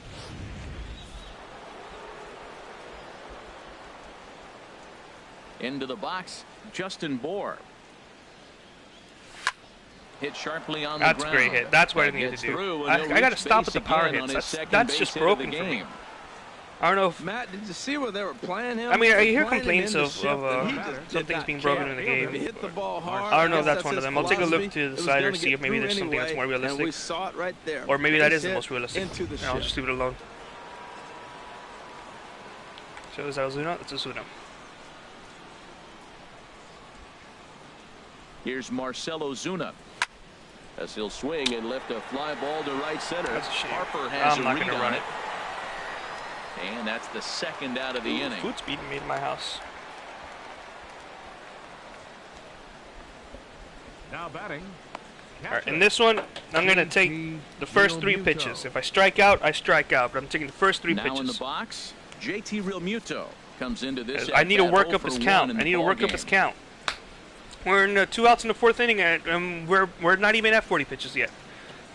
Into the box, Justin Bohr. hit sharply on That's the a ground. great hit. That's what I That need to gets do. through, and he'll I got to reach stop base with the power again on hits. his second That's base just hit of the broken for me. game. I don't know if. Matt, did you see where they were playing him? I mean, I hear Playing him complaints in the of shift, and he just some did things not being care. broken in the If he game. hit the ball hard, I don't know if guess that's one of his them. I'll take a look philosophy. to the It was side gonna or see get if maybe through there's something that's anyway, more and we realistic. saw it right there. Or maybe that Base is the hit most realistic. into the And I'll shift. just leave it alone. So is that Ozuna? It's Ozuna. Here's Marcell Ozuna as he'll swing and lift a fly ball to right center. That's a shame. Harper has I'm a not read gonna on run it. And that's the second out of the inning. Food's beating me to my house. Now batting. All right, in this one, I'm going to take the first 3 pitches. If I strike out, I strike out. But I'm taking the first 3 now pitches. in the box, JT Realmuto comes into this. I need to work at-bat up his 0 for count. 1 in I the need to work up ballgame. his count. We're in 2 outs in the 4th inning, and we're not even at 40 pitches yet.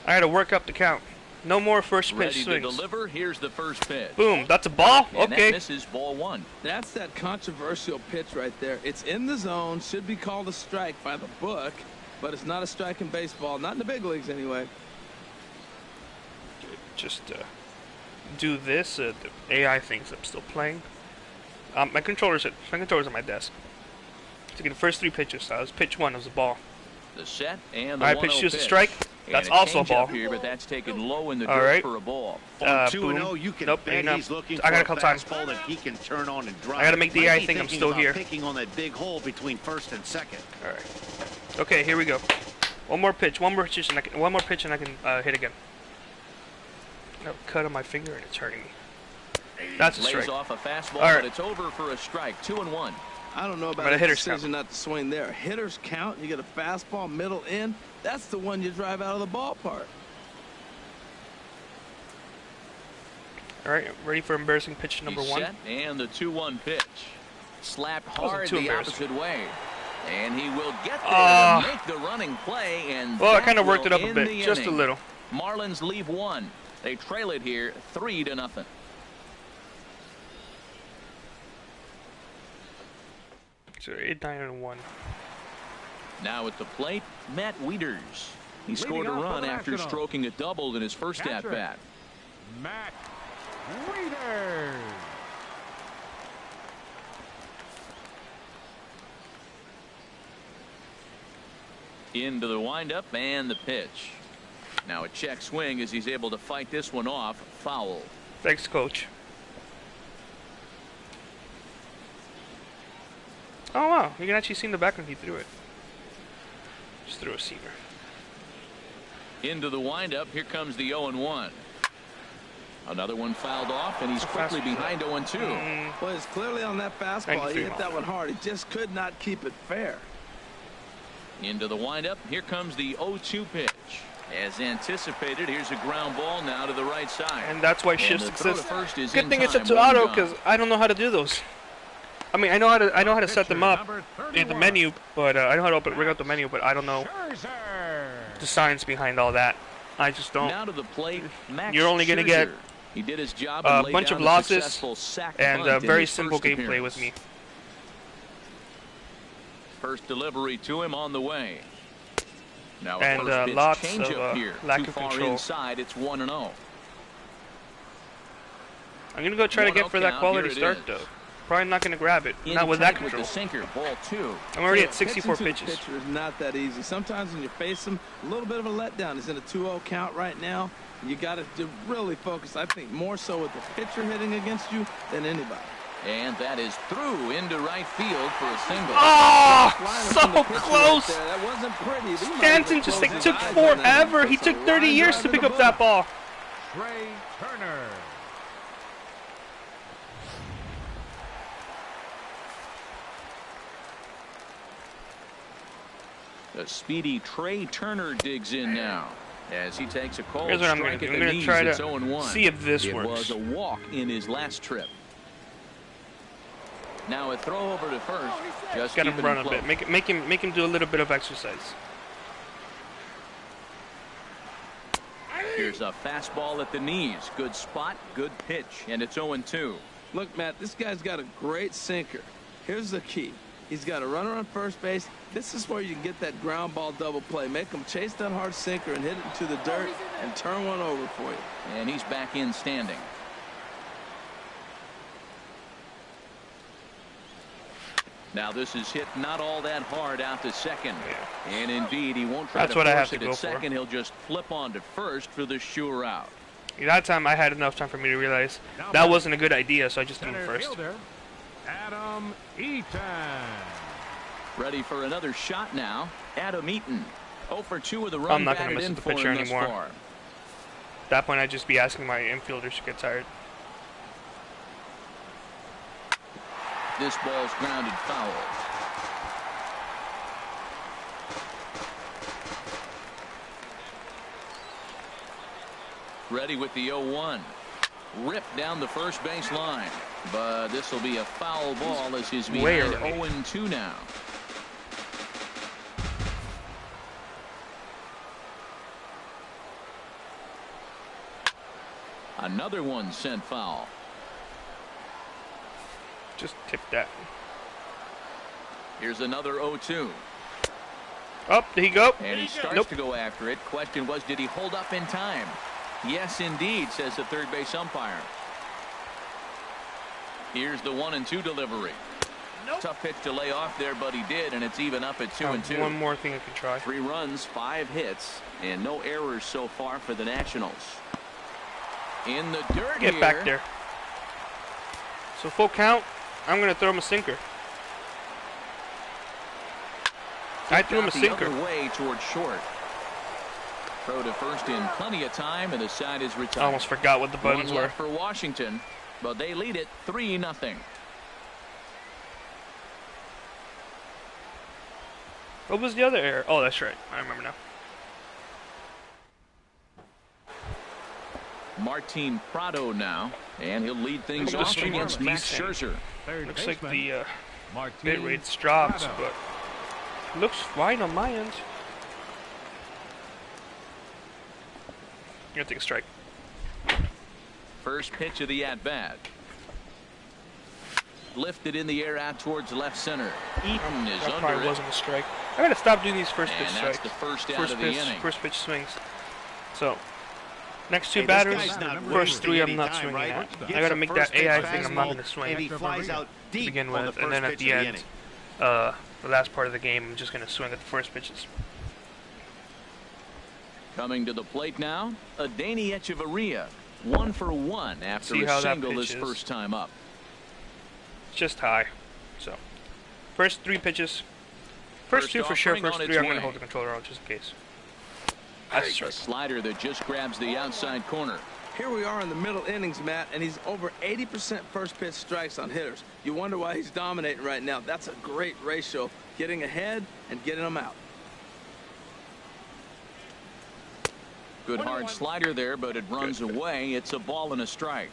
I got to work up the count. No more first pitch Ready swings. to deliver. Here's the first pitch. Boom, that's a ball? And Okay. that misses ball 1. That's that controversial pitch right there. It's in the zone, should be called a strike by the book, but it's not a strike in baseball, not in the big leagues anyway. Just do this. The AI thinks I'm still playing. My controller's at my desk. Taking the first 3 pitches. So that was pitch 1. It was a ball. The set and the All right, 1-0 pitch 2 is a pitch. strike. And That's also a changeup ball. here, but that's taken low in the All dirt right. for a ball. On Boom. 2-0, you can Nope, bet ain't he's looking I for gotta a call time. fastball that he can turn on and drive. I gotta make the Might AI be think I'm thinking still about here. Picking on that big hole between first and second. All right. Okay, here we go. One more pitch. One more pitch, and I can hit again. No, cut on my finger, and it's hurting me. That's a Lays strike. off a fastball, All right. but it's over for a strike. 2-1. I don't know about But a a hitter's decision not to swing there. Hitters count. You get a fastball middle in. That's the one you drive out of the ballpark. All right, ready for embarrassing pitch number He's 1. set, and the 2-1 pitch. Slapped Wasn't hard too the embarrassing. opposite way. And he will get there to make the running play. And Well, I that kind of worked will it up a end bit, the just a inning. little. Marlins leave 1. They trail it here 3-0. So 8, 9, and 1. Now at the plate, Matt Wieters. He scored a off for run the after Nationals. stroking a double in his first Catcher. at-bat. Matt Wieters. Into the windup and the pitch. Now a check swing as he's able to fight this one off. Foul. Thanks, coach. Oh, wow. You can actually see in the back when he threw it. Just threw a seamer. Into the windup. Here comes the 0-1. Another one fouled off, and he's quickly fastball. behind 0-2. Well, it's clearly on that fastball. 93 He hit that miles. one hard. He just could not keep it fair. Into the windup. Here comes the 0-2 pitch. As anticipated, here's a ground ball now to the right side. And that's why And shifts the throw to exist. first is Good in thing it's time, set to one auto gone. because I don't know how to do those. I mean, I know how to set them up in the menu, but I know how to rig out the menu, but I don't know the science behind all that. I just don't. Now to the plate, Max You're only gonna get Scherzer. He did his job a and laid bunch down of a losses successful sac and bunt in very his simple first gameplay appearance. with me. First delivery to him on the way. Now a And, first pitch lots changeup of, here. lack Too of far control. inside, it's 1-0. I'm gonna go try to 1-0 get for that count, quality here it start is. though. Probably not gonna grab it. In Not with that tight control. the sinker, ball 2. I'm already at Pitching 64 to the pitches. pitcher is not that easy. Sometimes when you face him, a little bit of a letdown. He's in a 2-0 count right now. You got to really focus, I think, more so with the pitcher hitting against you than anybody. And that is through into right field for a single. Oh, Flying so from the pitcher close. right there. That wasn't pretty. These might Stanton have just been like closing took eyes on that. forever. He That's a took 30 line years drive to in pick the up that book. ball. Trey Turner. A speedy Trey Turner digs in now as he takes a cold Here's what I'm gonna strike do. at I'm the gonna knees. try to It's 0-1. see if this it works. was a walk in his last trip. Now a throw over to first. Just Got him keeping run a close. bit. Make him do a little bit of exercise. Here's a fastball at the knees. Good spot, good pitch, and it's 0-2. Look, Matt, this guy's got a great sinker. Here's the key. He's got a runner on first base. This is where you can get that ground ball double play. Make him chase that hard sinker and hit it into the dirt and turn one over for you. And he's back in standing. Now this is hit not all that hard out to second. Yeah. And indeed, he won't try That's to what I have force to it go at second. for. He'll just flip on to first for the sure out. That time I had enough time for me to realize Now that wasn't a good idea, so I just threw him center first. fielder, Adam Eaton. Ready for another shot now. Adam Eaton. 0 for 2 with the run I'm not gonna batted mess in with the for pitcher him thus anymore. far. At that point, I'd just be asking my infielders to get tired. This ball's grounded foul. Ready with the 0-1. Ripped down the first base line. But this will be a foul ball as he's behind 0-2 now. Another one sent foul. Just tip that. Here's another 0-2. Oh, there you go. And he starts Nope. to go after it. Question was, did he hold up in time? Yes, indeed, says the third base umpire. Here's the 1-2 delivery. Nope. Tough pitch to lay off there, but he did, and it's even up at 2-2. One more thing I can try. 3 runs, 5 hits, and no errors so far for the Nationals. In the dirt Get here. back there. So full count. I'm going to throw him a sinker. I threw him a sinker. The other way towards short. Throw to first in plenty of time, and the side is retired. I almost forgot what the buttons One were. left for Washington, but they lead it 3-0. What was the other error? Oh, that's right. I remember now. Martin Prado now, and he'll lead things Look at the off streak against on Max speed. Scherzer. Third Looks like baseman, the Martin bit rate's dropped, Prado. but looks fine on my end. You're gonna take a strike. First pitch of the at-bat. Lifted in the air out towards left center. Eaton is That under probably it. wasn't a strike. I gotta stop doing these first pitch And that's strikes. the first out of the inning. First pitch swings. So, next 2 Hey, this batters, guy's not first 3 I'm wasting not any swinging time, at. right? I Gets gotta a make that first pitch AI thing I'm not fastball, gonna swing and he flies out to deep begin on the with, first and then at pitch the of the end, inning. the last part of the game, I'm just gonna swing at the first pitches. Coming to the plate now, Adeiny Echeverria. 1 for 1 after See a how that single his pitch is. first time up. It's just high. So, first 3 pitches. First First 2 for sure, offering first on 3 its I'm gonna way. hold the controller on just in case. That's a A strike. slider that just grabs the outside corner. Here we are in the middle innings, Matt, and he's over 80% first pitch strikes on hitters. You wonder why he's dominating right now. That's a great ratio, getting ahead and getting them out. Good hard slider there, but it runs Good. away. It's a ball and a strike.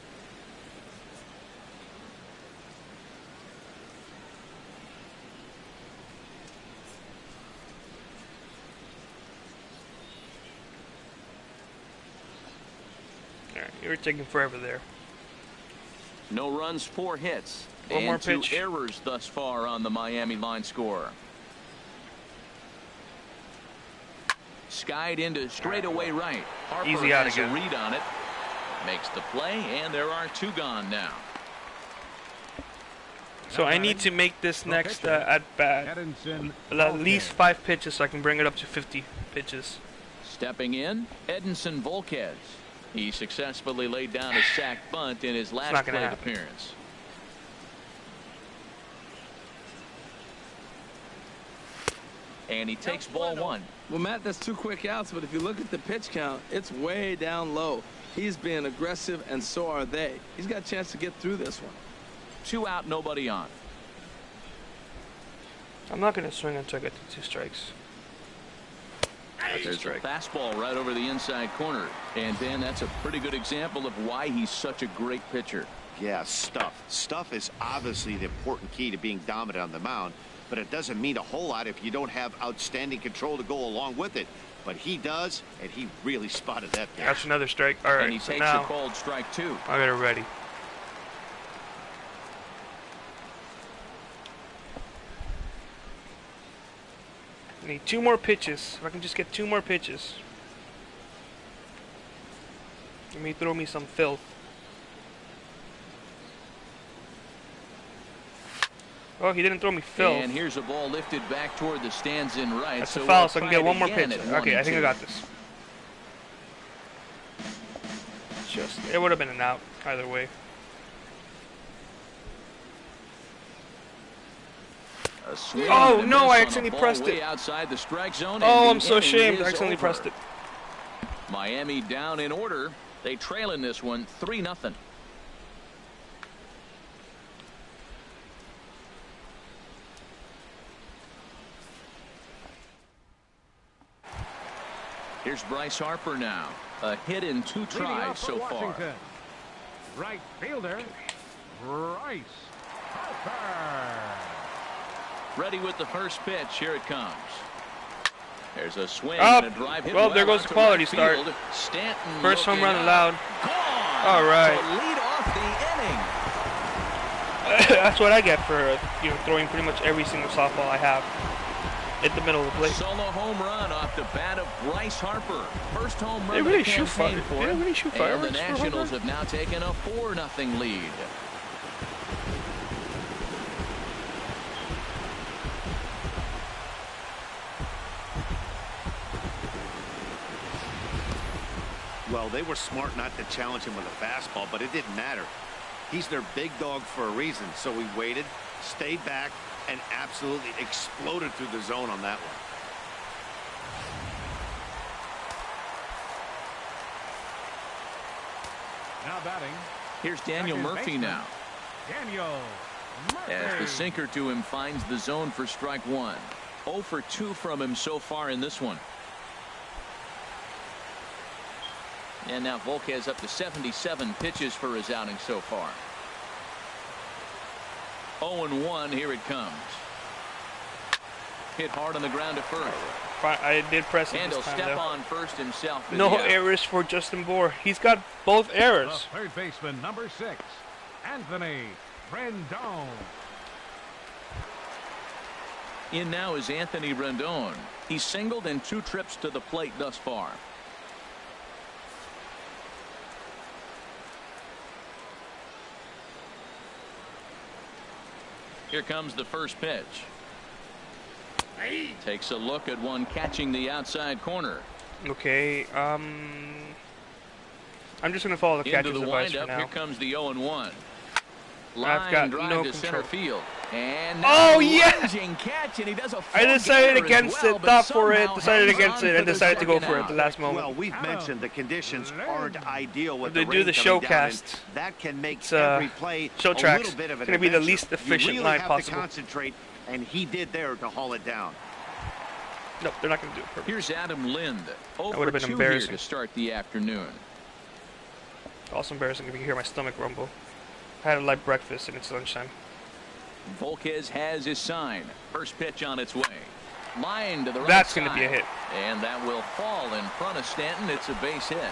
Alright, you were taking forever there. No runs, 4 hits. One more and 2 pitch. errors thus far on the Miami line score. Skied into straightaway right. Harper Easy out has again. a read on it. Makes the play, and there are 2 gone now. So I need to make this next at bat Edinson at least 5 pitches so I can bring it up to 50 pitches. Stepping in, Edinson Volquez. He successfully laid down a sac bunt in his last not gonna plate happen. appearance. And he takes ball 1. Well, Matt, that's 2 quick outs, but if you look at the pitch count, it's way down low. He's being aggressive, and so are they. He's got a chance to get through this one. 2 out, nobody on. I'm not going to swing until I get to 2 strikes. That's a There's a strike. fastball right over the inside corner. And Ben, that's a pretty good example of why he's such a great pitcher. Yeah, stuff. Stuff is obviously the important key to being dominant on the mound, but it doesn't mean a whole lot if you don't have outstanding control to go along with it. But he does, and he really spotted that pitch. That's another strike. All And he right, so takes a now called strike 2. I got it ready. I need 2 more pitches. If I can just get 2 more pitches. Let me throw me some filth. Oh, he didn't throw me filth. And here's a ball lifted back toward the stands in right. That's a foul, so I can get 1 more pitch. Okay, I think I got this. It would have been an out either way. Oh no, I accidentally pressed it. Outside the strike zone, oh, I'm so ashamed. I accidentally pressed it. Miami down in order. They trail in this one 3-0. Here's Bryce Harper now. A hit in 2 tries so far. Right fielder, Bryce Harper. Ready with the first pitch. Here it comes. There's a swing and a drive hit. Well, there goes the quality start. Stanton first home run up. allowed. Gone. All right. To lead off the inning. That's what I get for throwing pretty much every single softball I have at the middle of the plate. Solo home run off the bat of Bryce Harper. First home run. They really shoot fire. They really shoot and the fireworks. Nationals have now taken a 4-0 lead. Well, they were smart not to challenge him with a fastball, but it didn't matter. He's their big dog for a reason, so he waited, stayed back, and absolutely exploded through the zone on that one. Now batting. Here's Daniel Murphy now. Daniel Murphy. As the sinker to him finds the zone for strike 1. 0 for 2 from him so far in this one. And now Volquez up to 77 pitches for his outing so far. 0-1. Here it comes. Hit hard on the ground to first. I did press it And this he'll time, step though. on first himself. No errors for Justin Bour. He's got both errors. The third baseman, number 6, Anthony Rendon. In now is Anthony Rendon. He's singled in 2 trips to the plate thus far. Here comes the first pitch. Takes a look at one catching the outside corner. Okay, I'm just gonna follow the catcher's advice for now. Here comes the 0-1. I've got drive no to control. Center field. And oh yeah! Catch, and he does a I decided against it, thought for it, decided against it, and the decided to go for it second at the last moment. Well, we've mentioned the conditions aren't ideal with They the do rain the coming show down, and cast. that can make It's, every play show a tracks. little bit of an It's gonna be the adventure. least efficient you really line have possible. to concentrate, and he did there to haul it down. Nope, they're not gonna do it perfect. Here's Adam Lind. That would have been embarrassing to start the afternoon. Also embarrassing if you hear my stomach rumble. I had a light breakfast and it's lunchtime. Volquez has his sign. First pitch on its way. Line to the right That's side. going to be a hit. And that will fall in front of Stanton. It's a base hit.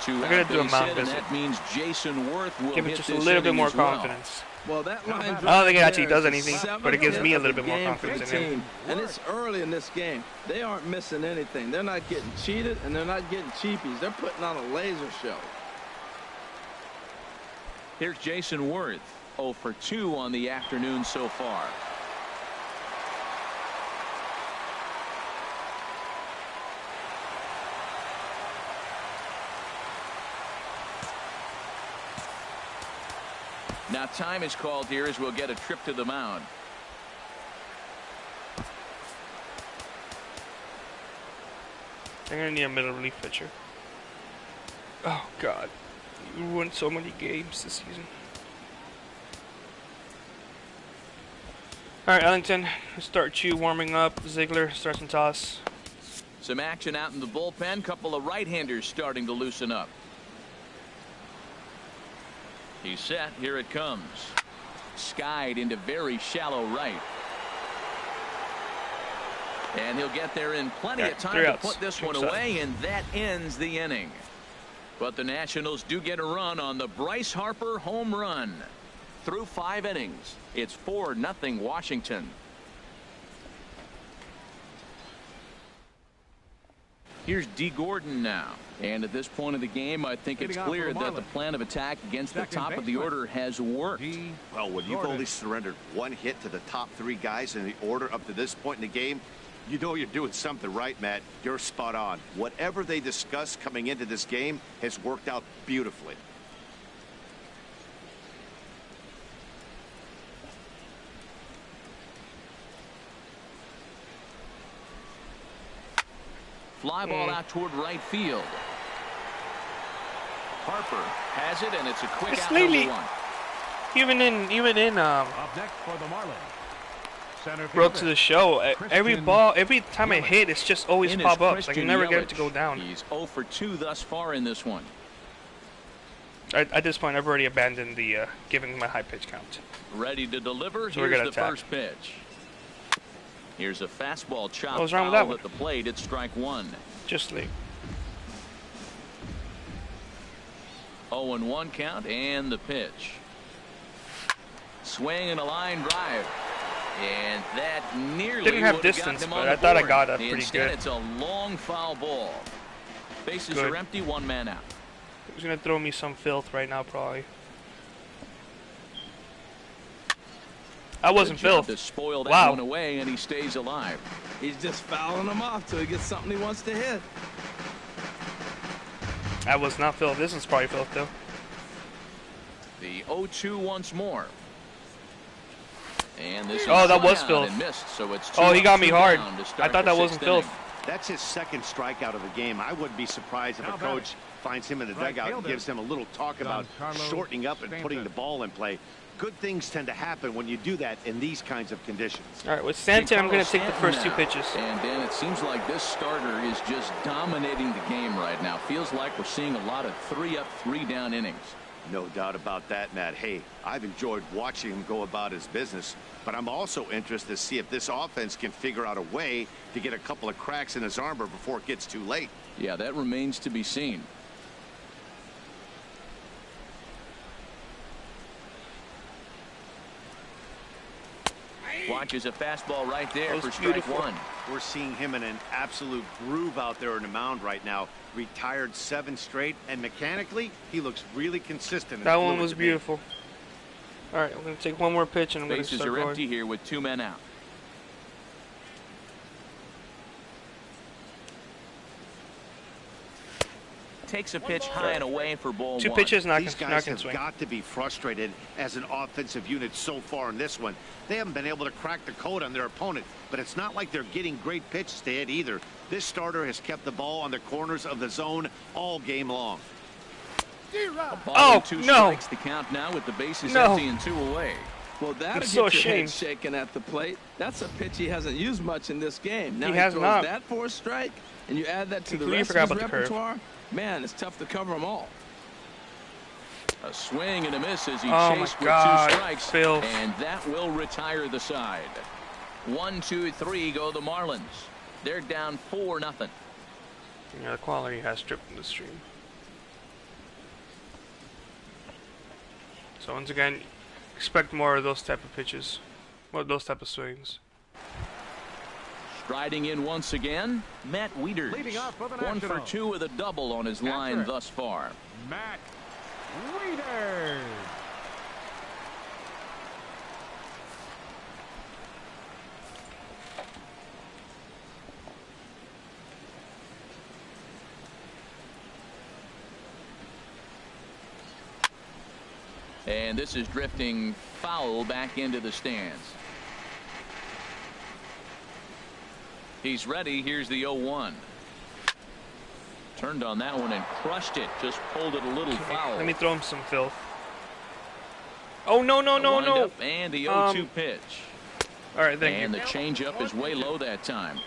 I'm going to do a mound and visit. that means Jason Worth will Give it hit just a this little bit inning more as well. confidence. Well, that line I don't think it actually does anything, but it gives me a little bit more game confidence for in the him. team. And it's early in this game. They aren't missing anything. They're not getting cheated, and they're not getting cheapies. They're putting on a laser show. Here's Jason Worth. 0 for 2 on the afternoon so far. Now time is called here as we'll get a trip to the mound. I'm going to need a middle relief pitcher. Oh, God. You ruined so many games this season. Alright, Ellington, start you warming up. Ziegler, starts and toss. Some action out in the bullpen. Couple of right-handers starting to loosen up. He's set. Here it comes. Skied into very shallow right. And he'll get there in plenty of time to put this one away, and that ends the inning. But the Nationals do get a run on the Bryce Harper home run. Through 5 innings, it's 4-0 Washington. Here's D. Gordon now. And at this point of the game, I think it's clear that the plan of attack against the top of the order has worked. Well, when you've only surrendered one hit to the top 3 guys in the order up to this point in the game, you know you're doing something right, Matt. You're spot on. Whatever they discussed coming into this game has worked out beautifully. Fly ball out toward right field. Harper has it, and it's a quick out lately, number 1. even in Up next for the Marlins. Center Road to the Show, every time I Yelich. hit, it's just always In is pop up. Like you Christian never get Yelich. it to go down. He's 0 for 2 thus far in this one. At this point, I've already abandoned the giving my high pitch count. Ready to deliver. So we're Here's gonna the attack. first pitch. Here's a fastball chopped What's wrong with that foul one? at the plate. It's strike 1. Just late. 0-1 count, and the pitch. Swing and a line drive. And that nearly Didn't have would have distance, gotten him but on I the thought I board. got it pretty Instead, good. it's a long foul ball. Bases Good. are empty, 1 man out. He's gonna throw me some filth right now, probably. I wasn't Good job filth. to spoil that Wow. one away, and he stays alive. He's just fouling them off till he gets something he wants to hit. I was not filth. This is probably filth though. The 0-2 once more. And this is Oh, that fly was out filth. and missed, so it's Oh, he 2 got up, me 2 hard. down to I start thought the that wasn't 6th inning. filth. That's his 2nd strikeout of the game. I wouldn't be surprised if a coach finds him in the Right dugout and fielder, gives him a little talk about Giancarlo shortening up and putting Stanton. the ball in play. Good things tend to happen when you do that in these kinds of conditions. All right, with Stanton, I'm gonna take the first 2 now. pitches. And Dan, it seems like this starter is just dominating the game right now. Feels like we're seeing a lot of 3 up, 3 down innings. No doubt about that, Matt. Hey, I've enjoyed watching him go about his business, but I'm also interested to see if this offense can figure out a way to get a couple of cracks in his armor before it gets too late. Yeah, that remains to be seen. Watches a fastball right there That was for strike beautiful. 1. We're seeing him in an absolute groove out there in the mound right now. Retired 7 straight, and mechanically, he looks really consistent. and That one fluid was to me. beautiful. All right, I'm gonna take 1 more pitch and I'm gonna Bases start are going. empty here with 2 men out. Takes a pitch high and away for ball 2 1. pitches, not These gonna guys have swing. got to be frustrated as an offensive unit so far in this one. They haven't been able to crack the code on their opponent, but it's not like they're getting great pitches to hit either. This starter has kept the ball on the corners of the zone all game long. A ball Oh, and 2 no. strikes to count now with the bases No. empty and 2 away. Well, that'll I'm get so your head ashamed. shaking at the plate. That's a pitch he hasn't used much in this game. Now He he has throws not. that for a strike, and you add that to the Completely rest forgot of his about the curve. repertoire. Man, it's tough to cover them all. A swing and a miss as he Oh, chased my with God, 2 strikes. filth. And that will retire the side. 1, 2, 3 go the Marlins. They're down 4-0. Yeah, the quality has stripped from the stream. So once again, expect more of those type of pitches, more of those type of swings. Striding in once again, Matt Wieters. Leading off for the 1 for Nationals. 2 with a double on his line Patrick. thus far. Matt Wieters. And this is drifting foul back into the stands. He's ready. Here's the 0-1. Turned on that one and crushed it. Just pulled it a little foul. Let me throw him some filth. Oh no no The no no! windup and the 0-2 pitch. All right, thank And you. the changeup is way low that time.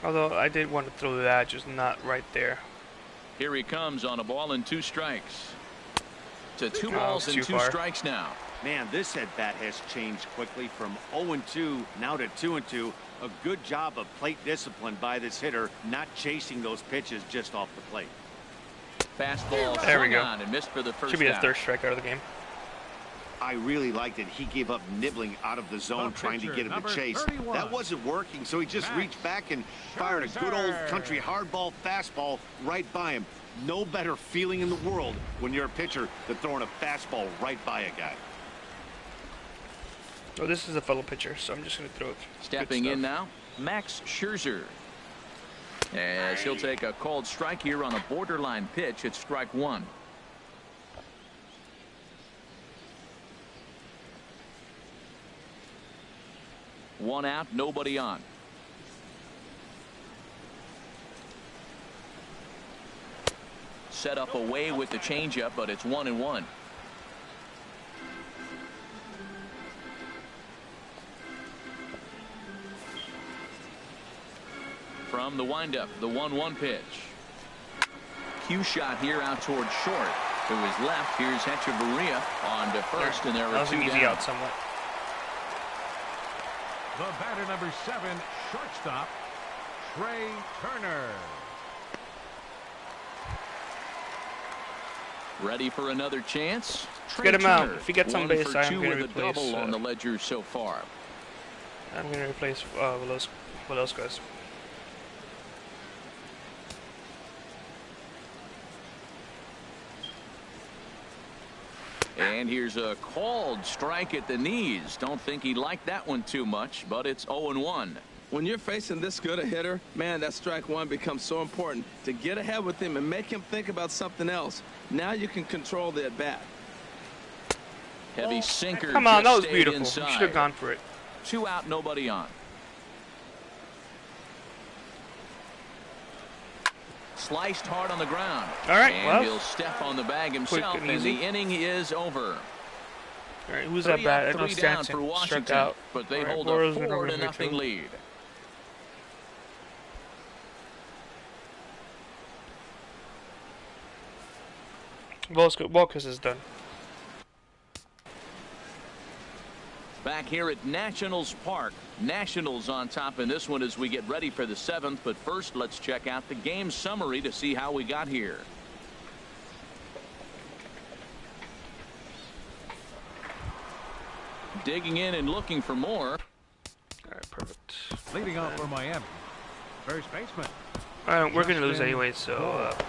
Although I did want to throw that, just not right there. Here he comes on a ball and 2 strikes. To 2 Oh, balls it's and too 2 far. strikes now. Man, this at-bat has changed quickly from 0-2 now to 2-2. A good job of plate discipline by this hitter, not chasing those pitches just off the plate. Fastball There we swung go. on and missed for the first Should be the out. 3rd strikeout of the game. I really liked it. He gave up nibbling out of the zone, trying to get him to chase. 31. That wasn't working, so he just reached back and fired a good old country hardball fastball right by him. No better feeling in the world when you're a pitcher than throwing a fastball right by a guy. Oh, this is a fellow pitcher, so I'm just going to throw it. Stepping in now, Max Scherzer. As he'll take a called strike here on a borderline pitch at strike one. One out, nobody on. Set up away with the changeup, but it's 1-1. From the windup, the 1-1 pitch. Cue shot here out towards short. To his left, here's Hechavarria on to first, and there that are was two an easy down. out somewhat. The batter, number 7, shortstop, Trey Turner. Ready for another chance. Trey Get him out. Turner, If he gets on 1 base, for I'm 2 gonna with a replace, double on the ledger so far. I'm going to replace Velasquez. And here's a called strike at the knees. Don't think he liked that one too much, but it's 0-1. When you're facing this good a hitter, man, that strike one becomes so important to get ahead with him and make him think about something else. Now you can control the at bat. Heavy sinker. Come on, that just was stayed beautiful. inside. Should have gone for it. 2 out, nobody on. Sliced hard on the ground. All right, and well, he'll step on the bag himself, and and the easy. inning is over. All right, who's 3 that bad? up, I know 3 down for Stanton struck Washington, out. but they All right, hold Boros a gonna go 4-0 too. lead. Walker's is done. Back here at Nationals Park. Nationals on top in this one as we get ready for the 7th. But first, let's check out the game summary to see how we got here. Digging in and looking for more. All right, perfect. Leading off for Miami, first baseman. We're going to lose Justin anyway, so Cole.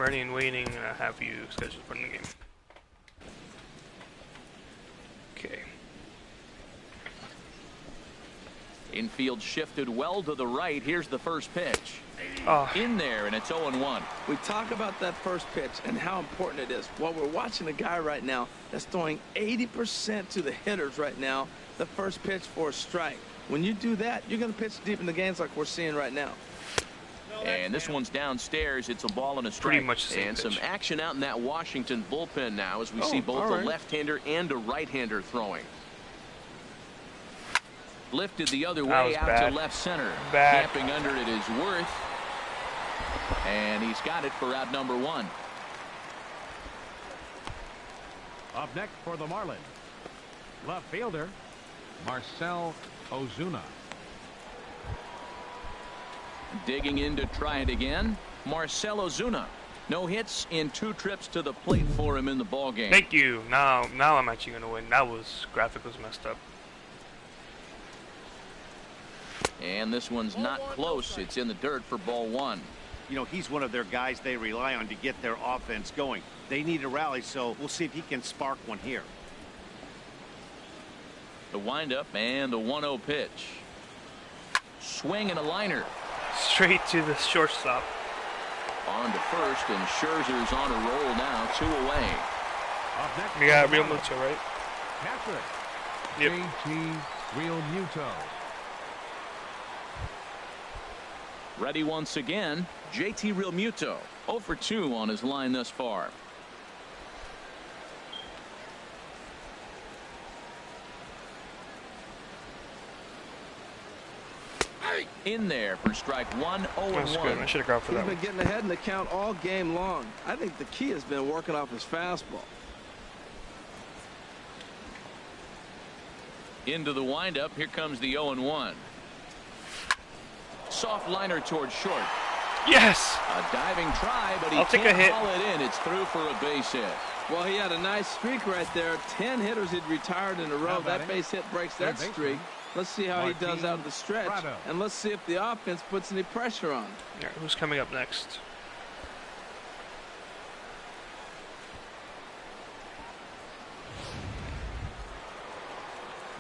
ready and waiting. Have you scheduled for the game? Okay. Infield shifted well to the right. Here's the first pitch. Oh, In there, and it's 0-1. We talk about that first pitch and how important it is. Well, we're watching a guy right now that's throwing 80% to the hitters right now, the first pitch for a strike. When you do that, you're going to pitch deep in the games like we're seeing right now. And this one's downstairs. It's a ball and a strike. Pretty much the same and pitch. some action out in that Washington bullpen now as we Oh, see both all a right. left-hander and a right-hander throwing. Lifted the other That way was out bad. to left center. Bad. Camping under it is Worth. And he's got it for out number 1. Up next for the Marlins, left fielder, Marcell Ozuna. Digging in to try it again, Marcell Ozuna. No hits in 2 trips to the plate for him in the ballgame. thank you. Now I'm actually going to win. Graphic was messed up. And this one's not close. It's in the dirt for ball 1. You know, he's one of their guys they rely on to get their offense going. They need a rally, so we'll see if he can spark one here. The windup and the 1-0 pitch. Swing and a liner. Straight to the shortstop. On to first, and Scherzer's on a roll now, 2 away. Up next, We got for the Real Marlins, Muto, right? catcher, Yep. JT Real Muto. Ready once again, JT Realmuto. 0 for 2 on his line thus far. In there for strike 1, 0 That's good. I 1. should have gone for He's that been one. getting ahead in the count all game long. I think the key has been working off his fastball. Into the windup. Here comes the 0 1. Soft liner towards short. Yes! A diving try, but he I'll take a can't hit. haul it in. It's through for a base hit. Well, he had a nice streak right there. 10 hitters he'd retired in a row. That base hit breaks that streak. Let's see how he does out of the stretch. And let's see if the offense puts any pressure on. All right, who's coming up next?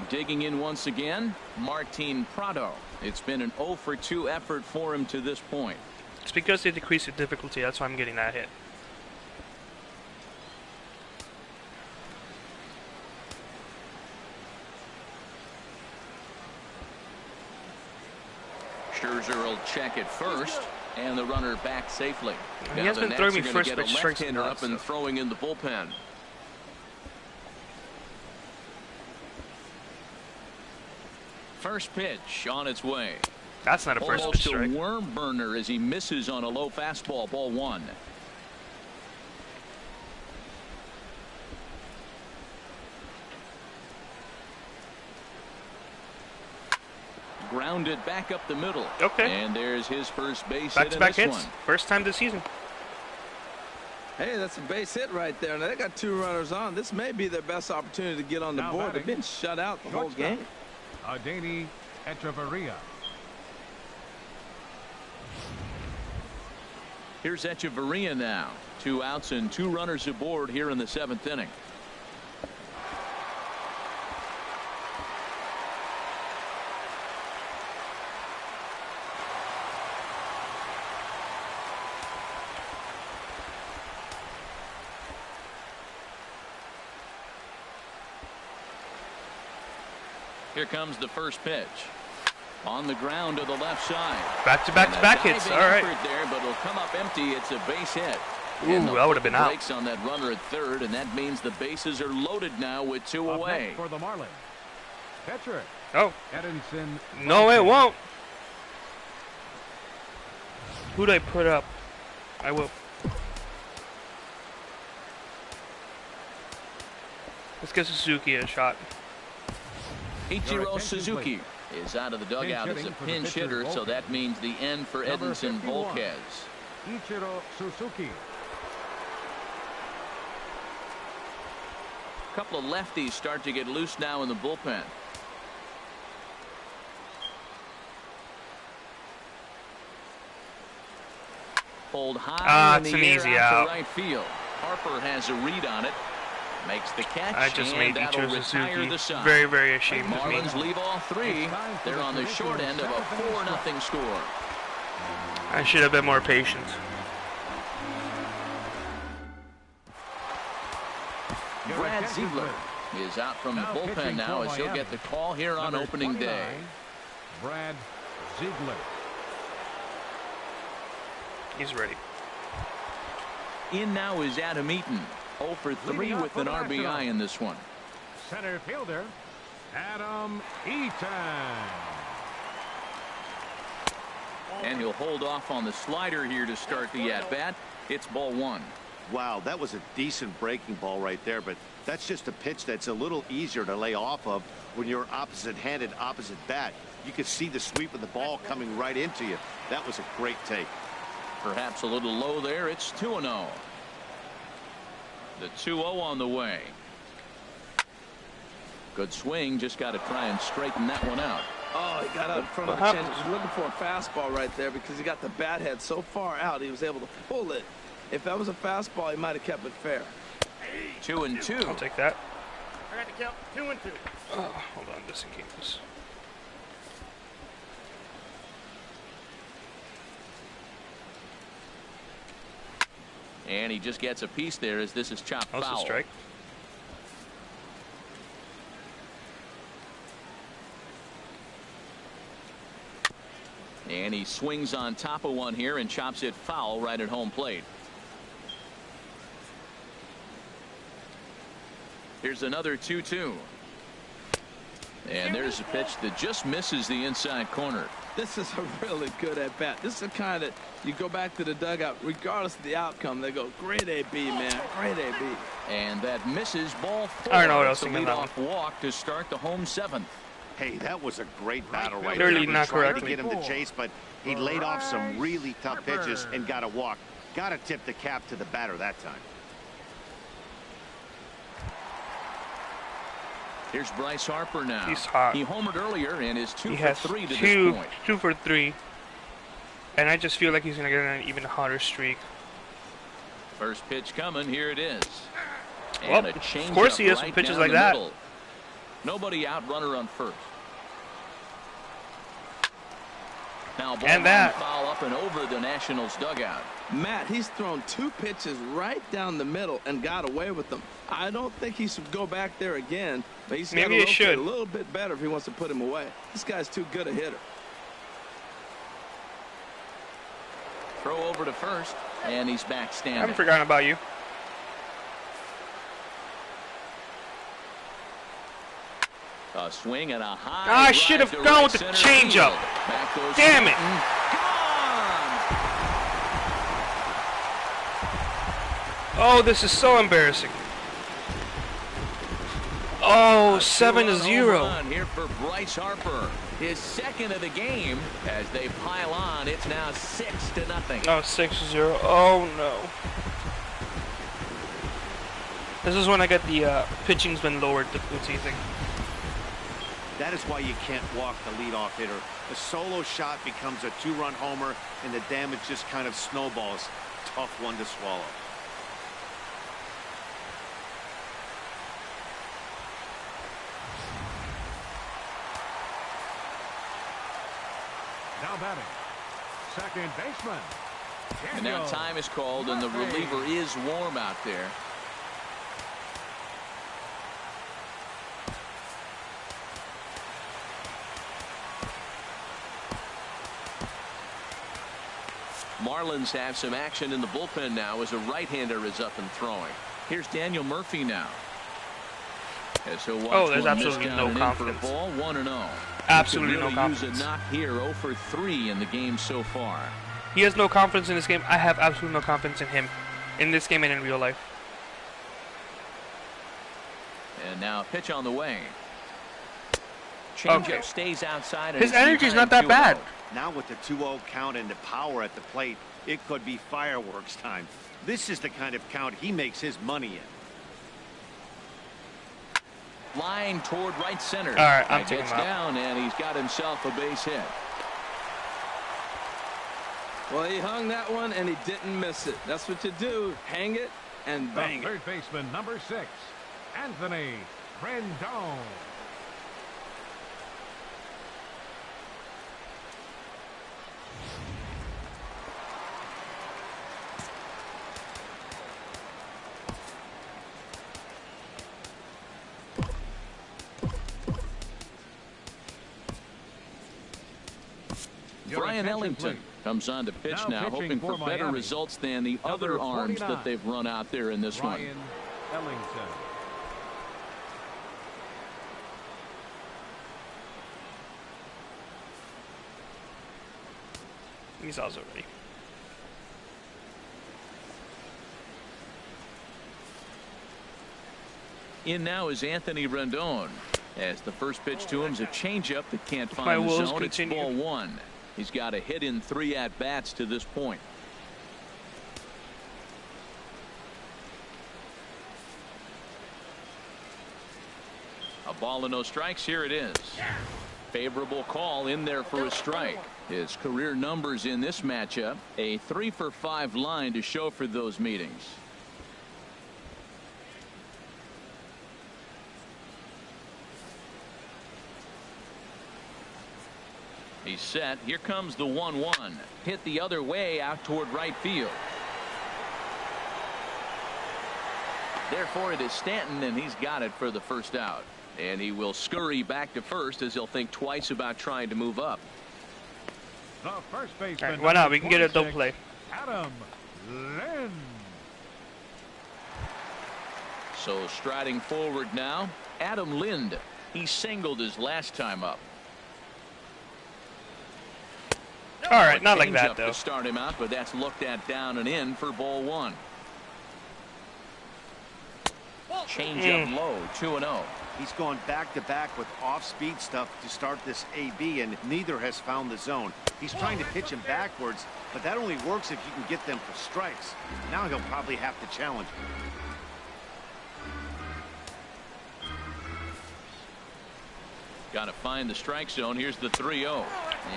Digging in once again, Martin Prado. It's been an 0 for 2 effort for him to this point. It's because they decreased the difficulty. That's why I'm getting that hit. Scherzer will check it first, and the runner back safely. He has been throwing me first pitch strikes up and throwing in the bullpen. First pitch on its way. That's not a first pitch strike. Almost a worm burner as he misses on a low fastball. Ball 1. Grounded back up the middle. Okay. And there's his first base hit in Back-to-back this hits. one. First time this season. Hey, that's a base hit right there. Now they got 2 runners on. This may be their best opportunity to get on the board. They've been shut out the whole game. Adeiny Echeverria. Here's Echeverria now. 2 outs and 2 runners aboard here in the 7th inning. Here comes the first pitch. On the ground to the left side. Back hits. All right. There, but it'll come up empty. It's a base hit. Ooh, that would have been out. Breaks on that runner at third, and that means the bases are loaded now with 2 away. For the Marlins. Catcher. Oh. Edinson. No, it won't. Who'd I put up? I will. Let's get Suzuki a shot. Ichiro Suzuki is out of the dugout as a pinch hitter, so that means the end for Edinson Volquez. Ichiro Suzuki. A couple of lefties start to get loose now in the bullpen. Pulled high in it's the an air easy out out. to right field. Harper has a read on it. Makes the catch. I just made that'll Ichiro retire Suzuki the side. very, very ashamed of me. Marlins leave all 3. They're on the short end of a 4-0 score. I should have been more patient. Brad Ziegler is out from the bullpen now as he'll get the call here on opening day. Brad Ziegler. He's ready. In now is Adam Eaton. 0 for 3 with an RBI in this one. Center fielder Adam Eaton. And he'll hold off on the slider here to start the at-bat. It's ball 1. Wow, that was a decent breaking ball right there, but that's just a pitch that's a little easier to lay off of when you're opposite-handed, opposite bat. You could see the sweep of the ball coming right into you. That was a great take. Perhaps a little low there. It's 2-0. The 2-0 on the way. Good swing. Just got to try and straighten that one out. Oh, he got out in front of the change. He was looking for a fastball right there because he got the bat head so far out he was able to pull it. If that was a fastball, he might have kept it fair. 2-2. I'll take that. I got to count 2-2. Oh, hold on, just in case. And he just gets a piece there as this is chopped That was foul. a strike. And he swings on top of one here and chops it foul right at home plate. Here's another 2-2. And there's a pitch that just misses the inside corner. This is a really good at bat. This is the kind that you go back to the dugout, regardless of the outcome. They go, great AB, man, great AB. And that misses ball 4. I don't know what else It's a to think of leadoff walk to start the home 7th. Hey, that was a great battle right Clearly there. not He tried correct. to get him to chase, but he laid off some really tough pitches and got a walk. Got to tip the cap to the batter that time. Here's Bryce Harper now. He's hot. He homered earlier and is 2 He for has 3 to this two point. 2 for 3. And I just feel like he's going to get an even hotter streak. First pitch coming. Here it is. Well, And a change of course he has right some pitches down like the that. middle. Nobody out, runner on first. Now ball And that. foul up and over the Nationals dugout. Matt, he's thrown 2 pitches right down the middle and got away with them. I don't think he should go back there again, but he's got to Maybe it locate should. a little bit better if he wants to put him away. This guy's too good a hitter. Throw over to first, and he's back I standing. haven't forgotten about you. A swing and a high. I should have drive to gone right with the center changeup. field. Back goes Damn it. Stanton. Gone. Oh, this is so embarrassing. Oh, A 7-0. home run here for Bryce Harper. His second of the game as they pile on. It's now 6-0. Oh, 6-0. Oh, no. This is when I get the pitching's been lowered difficulty thing. That is why you can't walk the leadoff hitter. A solo shot becomes a 2-run homer, and the damage just kind of snowballs. Tough one to swallow. Now batting, second baseman. And now time is called, and the reliever is warm out there. Marlins have some action in the bullpen now as a right-hander is up and throwing. Here's Daniel Murphy now. As he'll watch Oh, there's one miss absolutely down no and in confidence. for a ball, 1-0. Absolutely He could no really use confidence. a knock here, 0 for 3 in the game so far. He has no confidence in this game. I have absolutely no confidence in him. In this game and in real life. And now pitch on the way. Changeup Okay. stays outside. And His it's energy's behind not that bad. 2-0. Now with the 2-0 count and the power at the plate, it could be fireworks time. This is the kind of count he makes his money in. Line toward right center. All right, I'm That taking gets him out. down, and he's got himself a base hit. Well, he hung that one, and he didn't miss it. That's what you do. Hang it and bang The it. third baseman, number 6, Anthony Rendon. Your Brian attention, Ellington please. comes on to pitch Now now, pitching hoping for for better Miami, results than the other number arms 49, that they've run out there in this one. Brian Ellington. He's also ready. In now is Anthony Rendon. As the first pitch to him is a changeup that can't My find the woes zone. It's continue. ball 1. He's got a hit in 3 at-bats to this point. A ball and no strikes. Here it is. Favorable call in there for a strike. His career numbers in this matchup, a 3 for 5 line to show for those meetings. He's set. Here comes the 1-1. Hit the other way out toward right field. Therefore, it is Stanton, and he's got it for the first out. And he will scurry back to first as he'll think twice about trying to move up. The first baseman. All right, why not? We can get a double 26, play. Adam Lind. So striding forward now, Adam Lind. He singled his last time up. All right, not like Changeup that though. to start him out, but that's looked at down and in for ball 1. Change up low, 2-0. He's gone back-to-back with off-speed stuff to start this AB, and neither has found the zone. He's trying to pitch him backwards, but that only works if you can get them for strikes. Now he'll probably have to challenge. Got to find the strike zone. Here's the 3-0.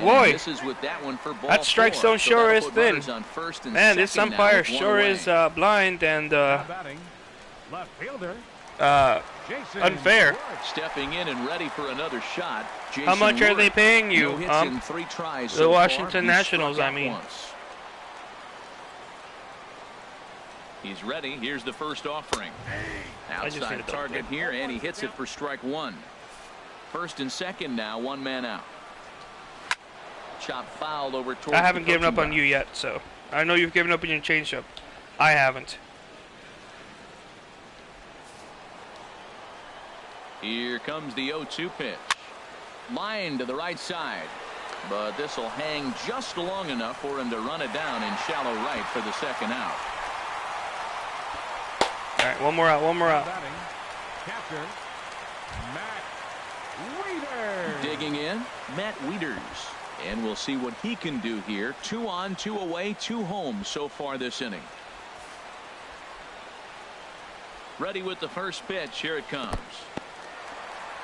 Boy, this is with that one for ball that strike 4. zone sure is thin. On first and Man, this second umpire now with one sure away. is blind and Batting, left fielder, Jason unfair. Wood. Stepping in and ready for another shot. Jason How much are Wood. they paying you? No hits in 3 tries the so Washington far. He's Nationals, struck I out mean. once. He's ready. Here's the first offering. Outside target here, and he hits it for strike 1. First and second now, 1 man out. Chop foul over towards I haven't given up on box. you yet, so I know you've given up on your changeup. I haven't. Here comes the 0-2 pitch. Line to the right side. But this will hang just long enough for him to run it down in shallow right for the second out. All right, one more out, one more out. Batting, catcher, Matt Wieters. Digging in, Matt Wieters. And we'll see what he can do here. 2 on, 2 away, 2 home so far this inning. Ready with the first pitch. Here it comes.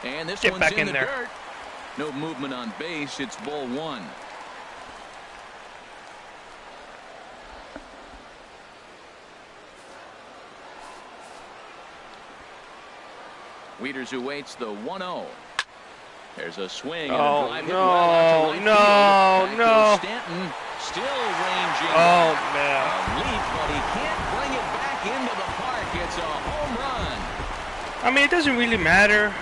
And this Get one's back in in the there. dirt. No movement on base. It's ball 1. Wieters awaits the 1-0. There's a swing and a drive hit well out to right field. Back goes Stanton, still ranging. Oh, man. A leap, but he can't bring it back into the park. It's a home run. I mean, it doesn't really matter.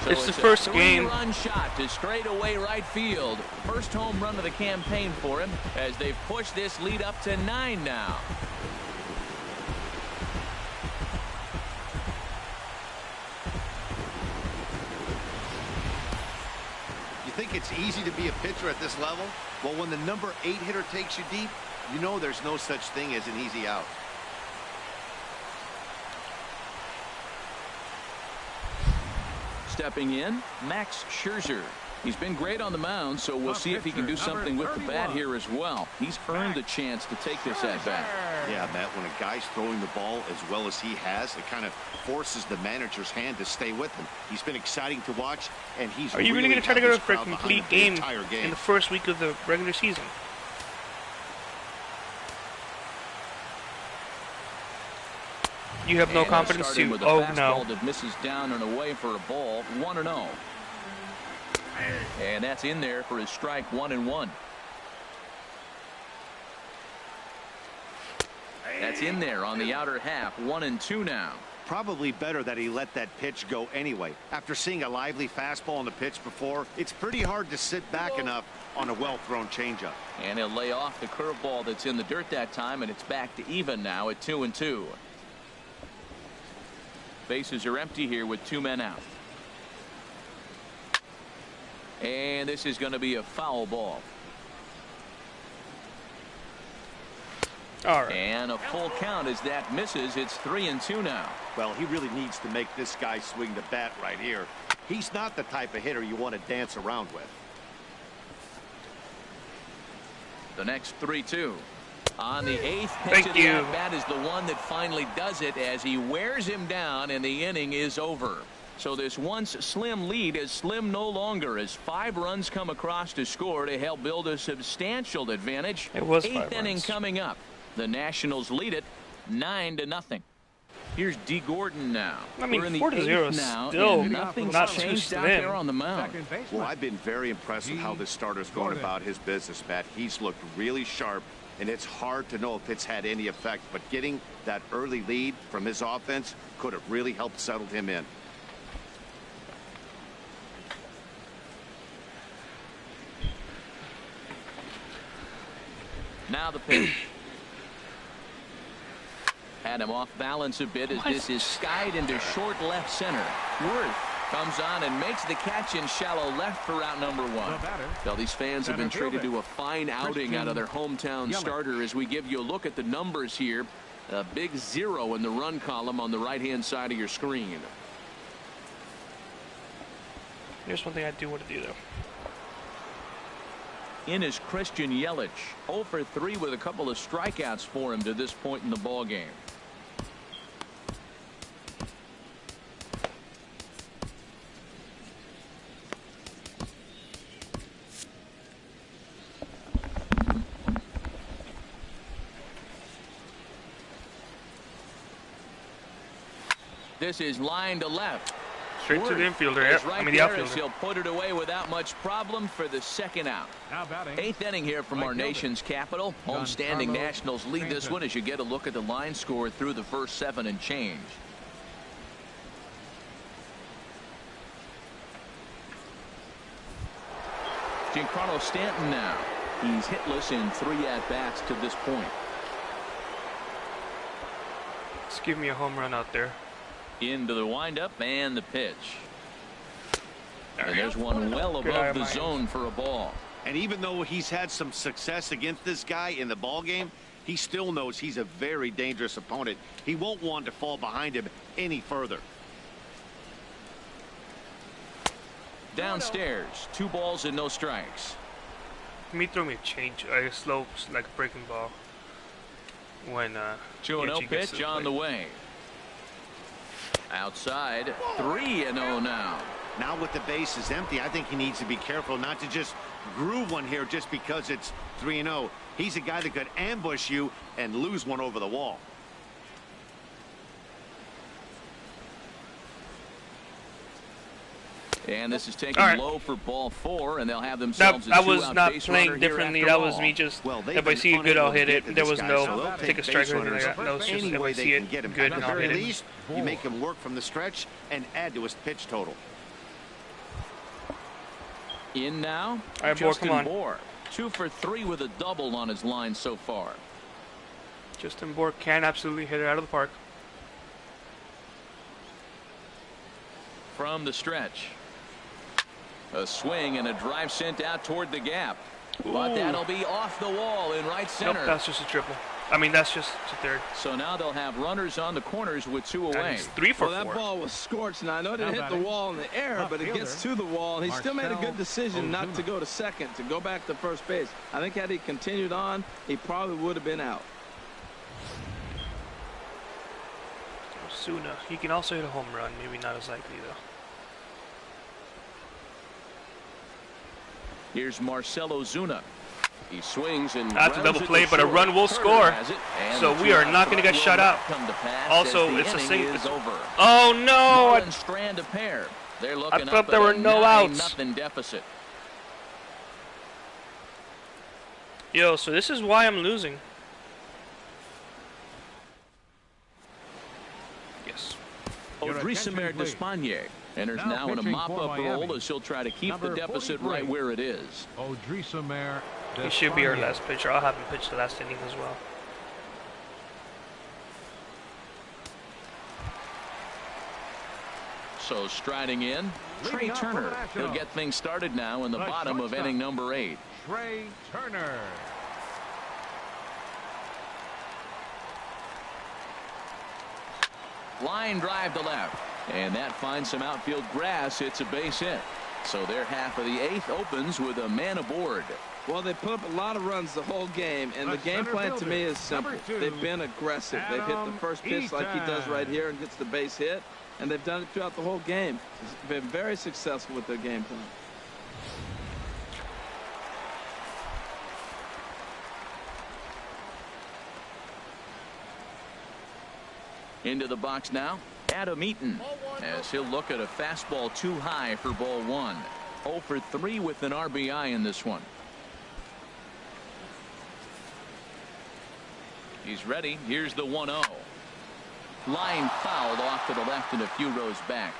So it's the first game. 3-run shot to straightaway right field. First home run of the campaign for him as they've pushed this lead up to 9 now. Think it's easy to be a pitcher at this level? Well, when the number 8 hitter takes you deep, you know there's no such thing as an easy out. Stepping in, Max Scherzer. He's been great on the mound, so we'll see if he can do something with the bat here as well. He's earned the chance to take this at bat. Yeah, Matt, when a guy's throwing the ball as well as he has, it kind of forces the manager's hand to stay with him. He's been exciting to watch, and he's Are you really going to try to got go his for a crowd behind complete him the game entire game in the first week of the regular season? You have no confidence too. Oh no! That misses down and away for a ball. 1-0. And that's in there for his strike 1-1. That's in there on the outer half. 1-2 now. Probably better that he let that pitch go anyway. After seeing a lively fastball on the pitch before, it's pretty hard to sit back enough on a well-thrown changeup. And he'll lay off the curveball that's in the dirt that time, and it's back to even now at 2-2. Bases are empty here with 2 men out. And this is going to be a foul ball. All right. And a full count as that misses. It's 3-2 now. Well, he really needs to make this guy swing the bat right here. He's not the type of hitter you want to dance around with. The next 3-2. On the 8th pitch of the at-bat is the one that finally does it as he wears him down, and the inning is over. So this once slim lead is slim no longer as 5 runs come across to score to help build a substantial advantage. It was 8th 5 inning runs. coming up. The Nationals lead it 9-0. Here's D. Gordon now. I mean, We're in the 4-0 8th is now, still and nothing's not too changed out slim. there on the mound. Second baseman. Well, I've been very impressed with how this starter's going about his business, Matt. He's looked really sharp, and it's hard to know if it's had any effect, but getting that early lead from his offense could have really helped settle him in. Now the pitch. Had him off balance a bit as this is skied into short left center. Worth comes on and makes the catch in shallow left for out number 1. Well, these fans have been treated to a fine outing out of their hometown starter as we give you a look at the numbers here. A big 0 in the run column on the right-hand side of your screen. Here's one thing I do want to do, though. In is Christian Yelich, 0 for 3 with a couple of strikeouts for him to this point in the ball game. This is line to left. Straight to the infielder. Yep. Right, I mean the outfielder. He'll put it away without much problem for the second out. Now batting. 8th inning here from our nation's capital. Homestanding Nationals lead this one as you get a look at the line score through the first 7 and change. Giancarlo Stanton now. He's hitless in 3 at-bats to this point. Just give me a home run out there. Into the windup and the pitch. And there's one well above the zone for a ball. And even though he's had some success against this guy in the ball game, he still knows he's a very dangerous opponent. He won't want to fall behind him any further. Downstairs, 2 balls and no strikes. He throw me a change, a slow, like a breaking ball. When 2-0 pitch on the way. Outside, 3-0 now. Now with the bases empty, I think he needs to be careful not to just groove one here just because it's 3-0. He's a guy that could ambush you and lose one over the wall. And this is taken low for ball 4, and they'll have themselves a 2-out I was not base playing runner here differently. after That all. was me just. Well, if I see it good, I'll hit it. There was no take a strike or anything like that. No, it's just any if I way they see can it get him. good, At and the I'll very hit it. least, you make him work from the stretch and add to his pitch total. In now, All right, Justin come on. Bour, 2 for 3 with a double on his line so far. Justin Bour can absolutely hit it out of the park. From the stretch. A swing and a drive sent out toward the gap. But Ooh. that'll be off the wall in right center. Nope, that's just a triple. I mean, that's just a third. So now they'll have runners on the corners with 2 And away. he's 3 for 4. Well, that ball was scorched, and I know it hit the batting. wall in the air, but it gets to the wall, and he still made a good decision not to go to second, to go back to first base. I think had he continued on, he probably would have been out. Osuna. He can also hit a home run. Maybe not as likely, though. Here's Marcell Ozuna. He swings and That's a grounds double it play, to but a short. run will Turner score. has it, and So the we are 2-out not going to get will shut not out. come to pass Also, as the it's a inning safe. is over. Oh no! Marlins strand a pair. They're looking thought up there at were a no outs. 9-0 deficit. Yo, so this is why I'm losing. Yes. Odrisamer Despaigne enters now in a pitching mop-up for role Miami. as he'll try to keep the Number deficit 43. right where it is. Odrisamer. He should be our last pitcher. I'll have him pitch the last inning as well. So striding in, Trey Leading off for the Turner. Nationals. He'll get things started now in the The bottom of shortstop. inning number 8. Trey Turner. Line drive to left. And that finds some outfield grass. It's a base hit. So their half of the 8th opens with a man aboard. Well, they put up a lot of runs the whole game, and the The game center plan to me fielder, is simple. number 2, They've been aggressive. They've hit the Adam first pitch like he does right Eaton. here and gets the base hit, and they've done it throughout the whole game. It's been very successful with their game plan. Into the box now, Adam Eaton, as he'll look at a fastball too high for ball 1. 0 for 3 with an RBI in this one. He's ready. Here's the 1-0. Line fouled off to the left and a few rows back.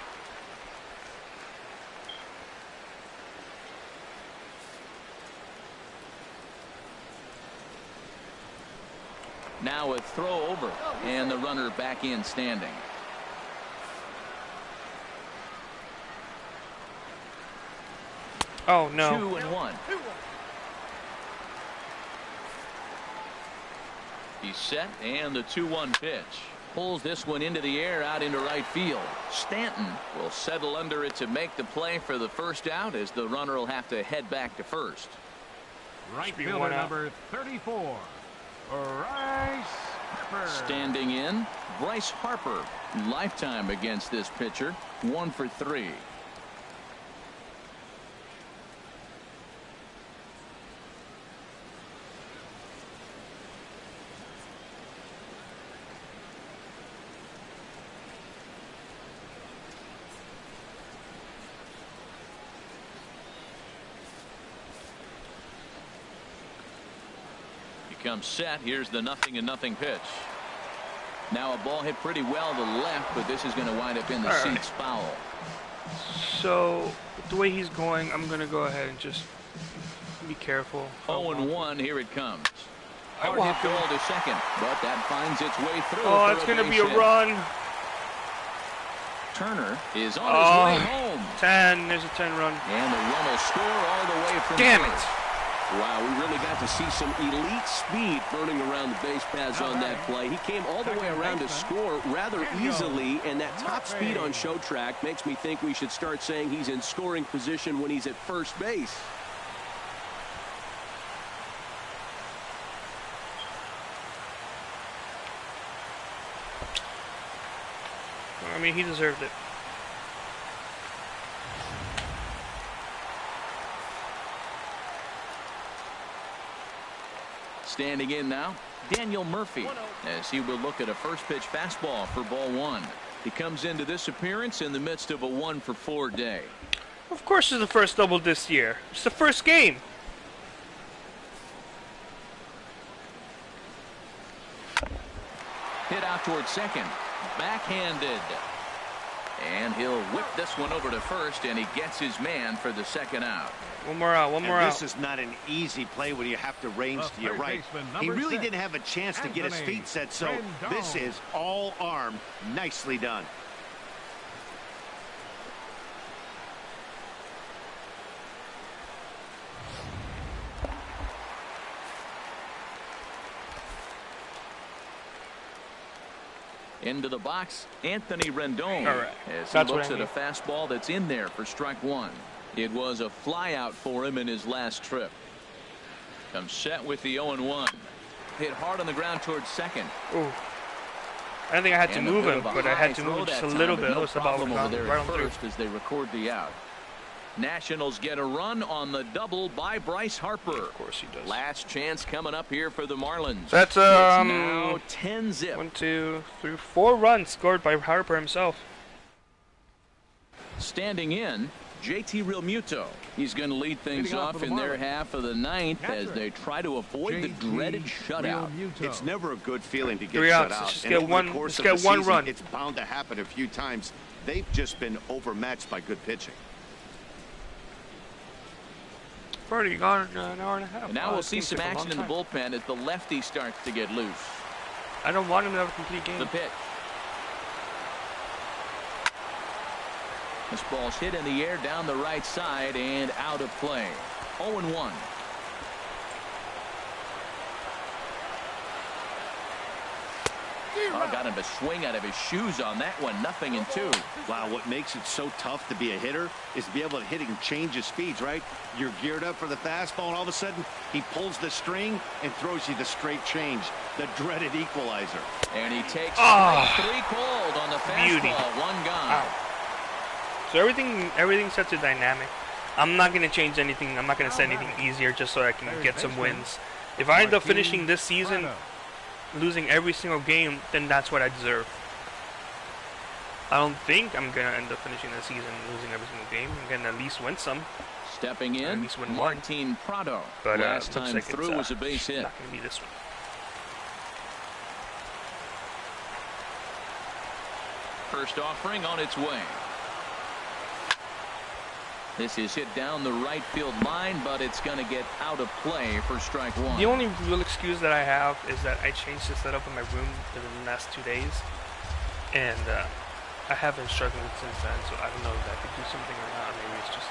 Now a throw over, and the runner back in standing. Oh no. 2-1. He's set, and the 2-1 pitch. Pulls this one into the air out into right field. Stanton will settle under it to make the play for the first out, as the runner will have to head back to first. Right fielder number 34, Bryce Harper. Standing in, Bryce Harper. Lifetime against this pitcher, 1 for 3. Comes set. Here's the 0-0 pitch. Now a ball hit pretty well to left, but this is going to wind up in the seats foul. So the way he's going, I'm going to go ahead and just be careful. 0-1. Here it comes. Hard hit goal to second, but that finds its way through. Oh, it's going to be a run. Turner is on his way home. 10. There's a 10 run. And the run will score all the way from Damn first. it. Wow, we really got to see some elite speed burning around the base paths on that play. He came all the way around to score rather easily, and that top speed on show track makes me think we should start saying he's in scoring position when he's at first base. I mean, he deserved it. Standing in now, Daniel Murphy, as he will look at a first pitch fastball for ball 1. He comes into this appearance in the midst of a 1-for-4 day. Of course, it's the first double this year. It's the first game. Hit out towards second, backhanded. And he'll whip this one over to first, and he gets his man for the second out. One more out, one more out. This is not an easy play when you have to range to your right. He really didn't have a chance to get his feet set, so this is all arm. Nicely done. Into the box, Anthony Rendon. All right. As he looks at a fastball that's in there for strike 1. It was a flyout for him in his last trip. Comes set with the 0-1. Hit hard on the ground towards second. Ooh. I don't think I had to move him, but I had to move just a little bit. No problem over there at first as they record the out. Nationals get a run on the double by Bryce Harper. Of course he does. Last chance coming up here for the Marlins. That's now 10-zip. 1, 2, 3, 4 runs scored by Harper himself. Standing in, JT Realmuto. He's going to lead things off in their half of the 9th as they try to avoid the dreaded shutout. It's never a good feeling to get 3 shut outs. out. Let's And get over one. the course Let's of get the one season, run. It's bound to happen a few times. They've just been overmatched by good pitching. Already gone an hour and a half. And now we'll see some action in the bullpen as the lefty starts to get loose. I don't want him to have a complete game. The pitch. This ball's hit in the air down the right side and out of play. 0-1. Oh, got him to swing out of his shoes on that one. 0-2. Wow, what makes it so tough to be a hitter is to be able to hit and change his speeds, right? You're geared up for the fastball, and all of a sudden, he pulls the string and throws you the straight change, the dreaded equalizer. And he takes strike 3 cold on the fastball. Beauty. 1 gone. Ow. So everything's such a dynamic. I'm not going to change anything. I'm not going to set anything easier just so I can get some wins. If I end up finishing this season losing every single game, then that's what I deserve. I don't think I'm going to end up finishing the season losing every single game. I'm going to at least win some. Stepping in, at least win Martin Prado. But last time like through was a base hit. Not going to be this one. First offering on its way. This is hit down the right field line, but it's going to get out of play for strike 1. The only real excuse that I have is that I changed the setup in my room in the last 2 days, and I have been struggling since then, so I don't know if I could do something or not. Maybe it's just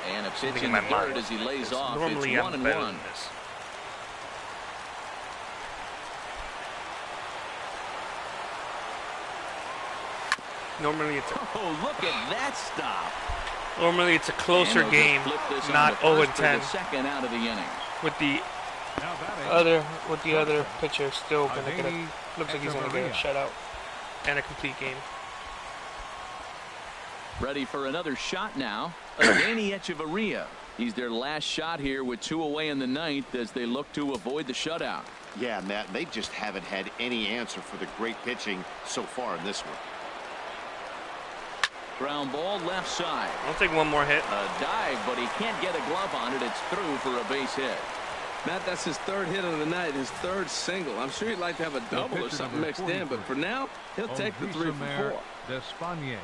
and a pitch in the third as he lays off. Normally it's I'm 1-1. better than this. Normally it's Oh, look at that stop. a closer game, not 0-10. Second out of the inning. With the other pitcher still gonna get a, looks like he's gonna get a shutout and a complete game. Ready for another shot now. Danny Echeverria. He's their last shot here with 2 away in the ninth as they look to avoid the shutout. Yeah, Matt, they just haven't had any answer for the great pitching so far in this one. Ground ball left side. I'll take one more hit. A dive, but he can't get a glove on it. It's through for a base hit. Matt, that's his 3rd hit of the night, his 3rd single. I'm sure he'd like to have a double or something mixed in, but for now, he'll take the 3 for 4. Despaigne.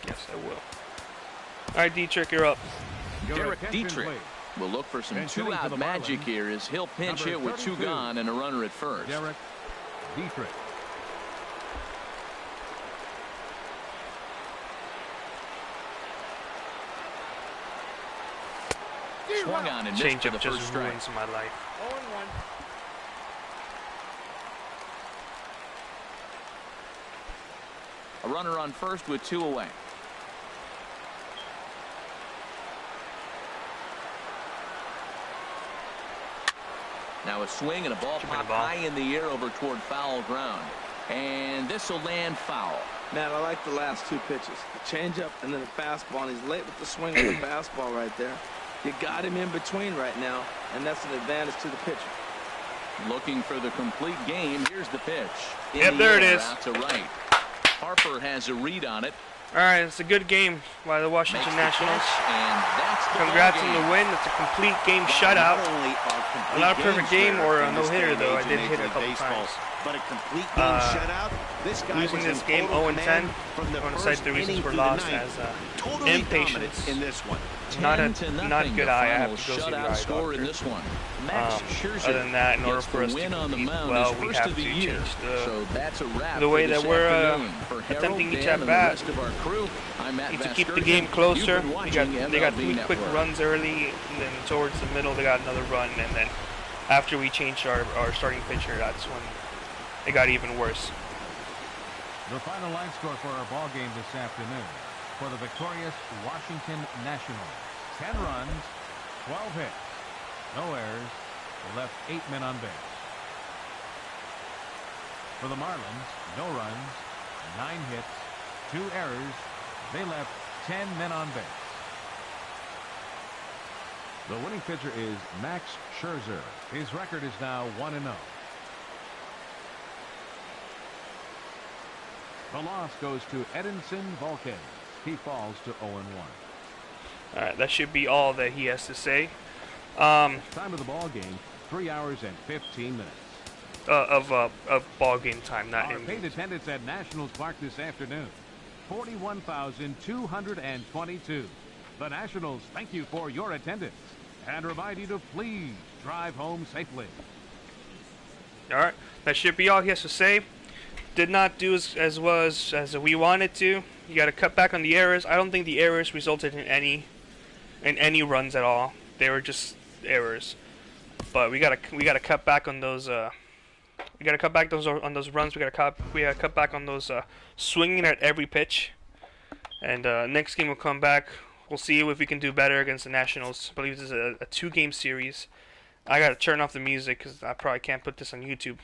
Yes, I will. All right, Dietrich, you're up. Derek Dietrich will look for some 2-out magic here as he'll pinch hit with 2 gone and a runner at first. Derek Dietrich. Swung on and missed for the Changeup first just strike. ruins my life. 0-1. A runner on first with 2 away. Now a swing and a ball pop high in the air over toward foul ground. And this will land foul. Matt, I like the last 2 pitches. The changeup and then the fastball. And he's late with the swing of the fastball right there. You got him in between right now, and that's an advantage to the pitcher. Looking for the complete game. Here's the pitch. Yep, there it is. Out to right. Harper has a read on it. All right, it's a good game by the Washington Nationals. And that's the Congrats on the win. It's a complete game shutout. Not a perfect game or a no-hitter, though. I did hit it a couple times. But a complete game shutout. This guy losing was this game 0-10. I want to cite the reasons for loss as impatience. In this one. Not a good eye. I have to go see the eye score in doctor. this one. Max Scherzer Other than that, in order for us to compete well, we have to change the way that we're attempting each at bat. Need to keep the game closer. They got 3 quick runs early, and then towards the middle they got another run, and then after we changed our starting pitcher, that's when it got even worse. The final line score for our ball game this afternoon. For the victorious Washington Nationals, 10 runs, 12 hits, no errors, left 8 men on base. For the Marlins, no runs, 9 hits, 2 errors, they left 10 men on base. The winning pitcher is Max Scherzer. His record is now 1-0. The loss goes to Edinson Volquez. He falls to 0-1. All right, that should be all that he has to say. Time of the ball game, 3 hours and 15 minutes. Of ball game time, not Our in paid attendance at Nationals Park this afternoon, 41,222. The Nationals thank you for your attendance and remind you to please drive home safely. All right, that should be all he has to say. Did not do as well as we wanted to. You got to cut back on the errors. I don't think the errors resulted in any runs at all. They were just errors. But we gotta cut back on those. We gotta cut back on those runs. We gotta cut back on those swinging at every pitch. And next game we'll come back. We'll see if we can do better against the Nationals. I believe this is a 2-game series. I gotta turn off the music because I probably can't put this on YouTube.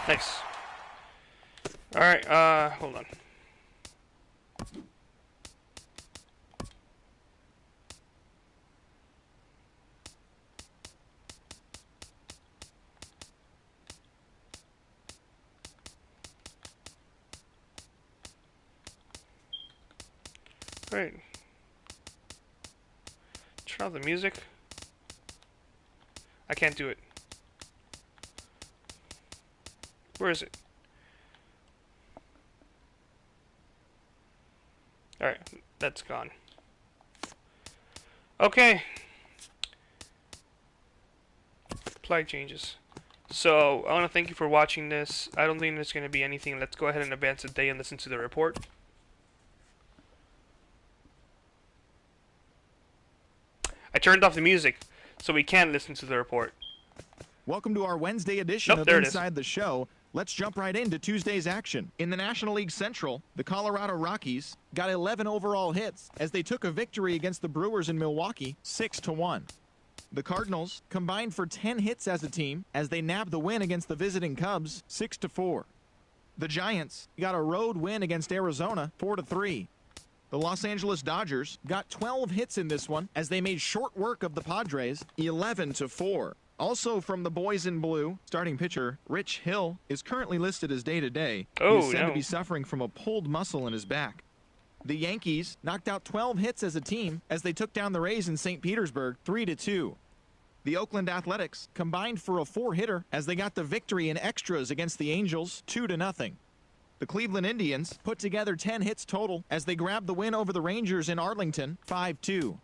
Nice. Alright, hold on. Alright. Turn off the music. I can't do it. Where is it? Alright, that's gone. Okay. Apply changes. So, I want to thank you for watching this. I don't think there's going to be anything. Let's go ahead and advance the day and listen to the report. turned off the music, so we can't listen to the report. Welcome to our Wednesday edition of there it Inside the Show. Let's jump right into Tuesday's action. In the National League Central, the Colorado Rockies got 11 overall hits as they took a victory against the Brewers in Milwaukee, 6-1. The Cardinals combined for 10 hits as a team as they nabbed the win against the visiting Cubs, 6-4. The Giants got a road win against Arizona, 4-3. The Los Angeles Dodgers got 12 hits in this one as they made short work of the Padres, 11-4. Also from the boys in blue, starting pitcher Rich Hill is currently listed as day-to-day. He is said to be suffering from a pulled muscle in his back. The Yankees knocked out 12 hits as a team as they took down the Rays in St. Petersburg, 3-2. The Oakland Athletics combined for a 4-hitter as they got the victory in extras against the Angels, 2-0. The Cleveland Indians put together 10 hits total as they grabbed the win over the Rangers in Arlington, 5-2.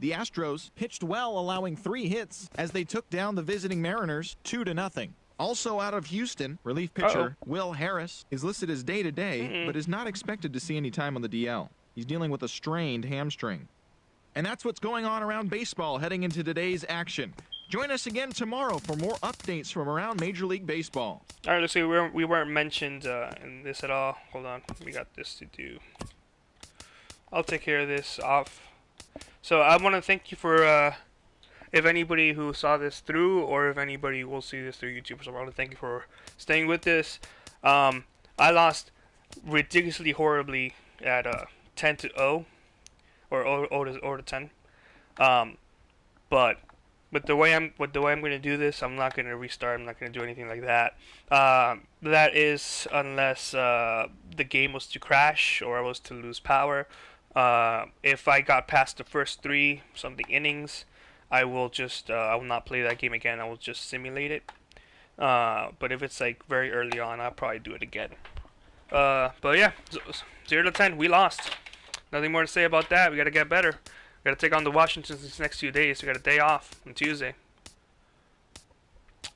The Astros pitched well, allowing 3 hits as they took down the visiting Mariners 2-0. Also out of Houston, relief pitcher Will Harris is listed as day-to-day, but is not expected to see any time on the DL. He's dealing with a strained hamstring. And that's what's going on around baseball heading into today's action. Join us again tomorrow for more updates from around Major League Baseball. All right, let's see. We weren't mentioned in this at all. Hold on. We got this to do. I'll take care of this off. So I want to thank you for, if anybody who saw this through, or if anybody will see this through YouTube. So I want to thank you for staying with this. I lost ridiculously horribly at 10-0, or 0-10. But the way I'm going to do this, I'm not going to restart. I'm not going to do anything like that. That is unless the game was to crash or I was to lose power. If I got past the first 3 something innings, I will just I will not play that game again. I will just simulate it. But if it's like very early on, I'll probably do it again. But yeah, 0-10, we lost. Nothing more to say about that. We got to get better. We got to take on the Washingtons these next few days. We got a day off on Tuesday.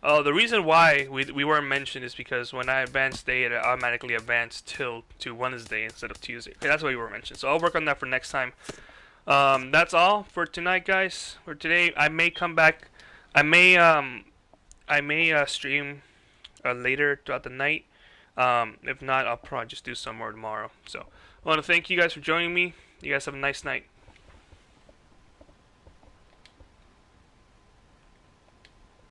The reason why we weren't mentioned is because when I advanced day, it automatically advanced to Wednesday instead of Tuesday. Okay, that's why we were mentioned. So I'll work on that for next time. That's all for tonight, guys. For today, I may come back. I may stream later throughout the night. If not, I'll probably just do some more tomorrow. So I want to thank you guys for joining me. You guys have a nice night.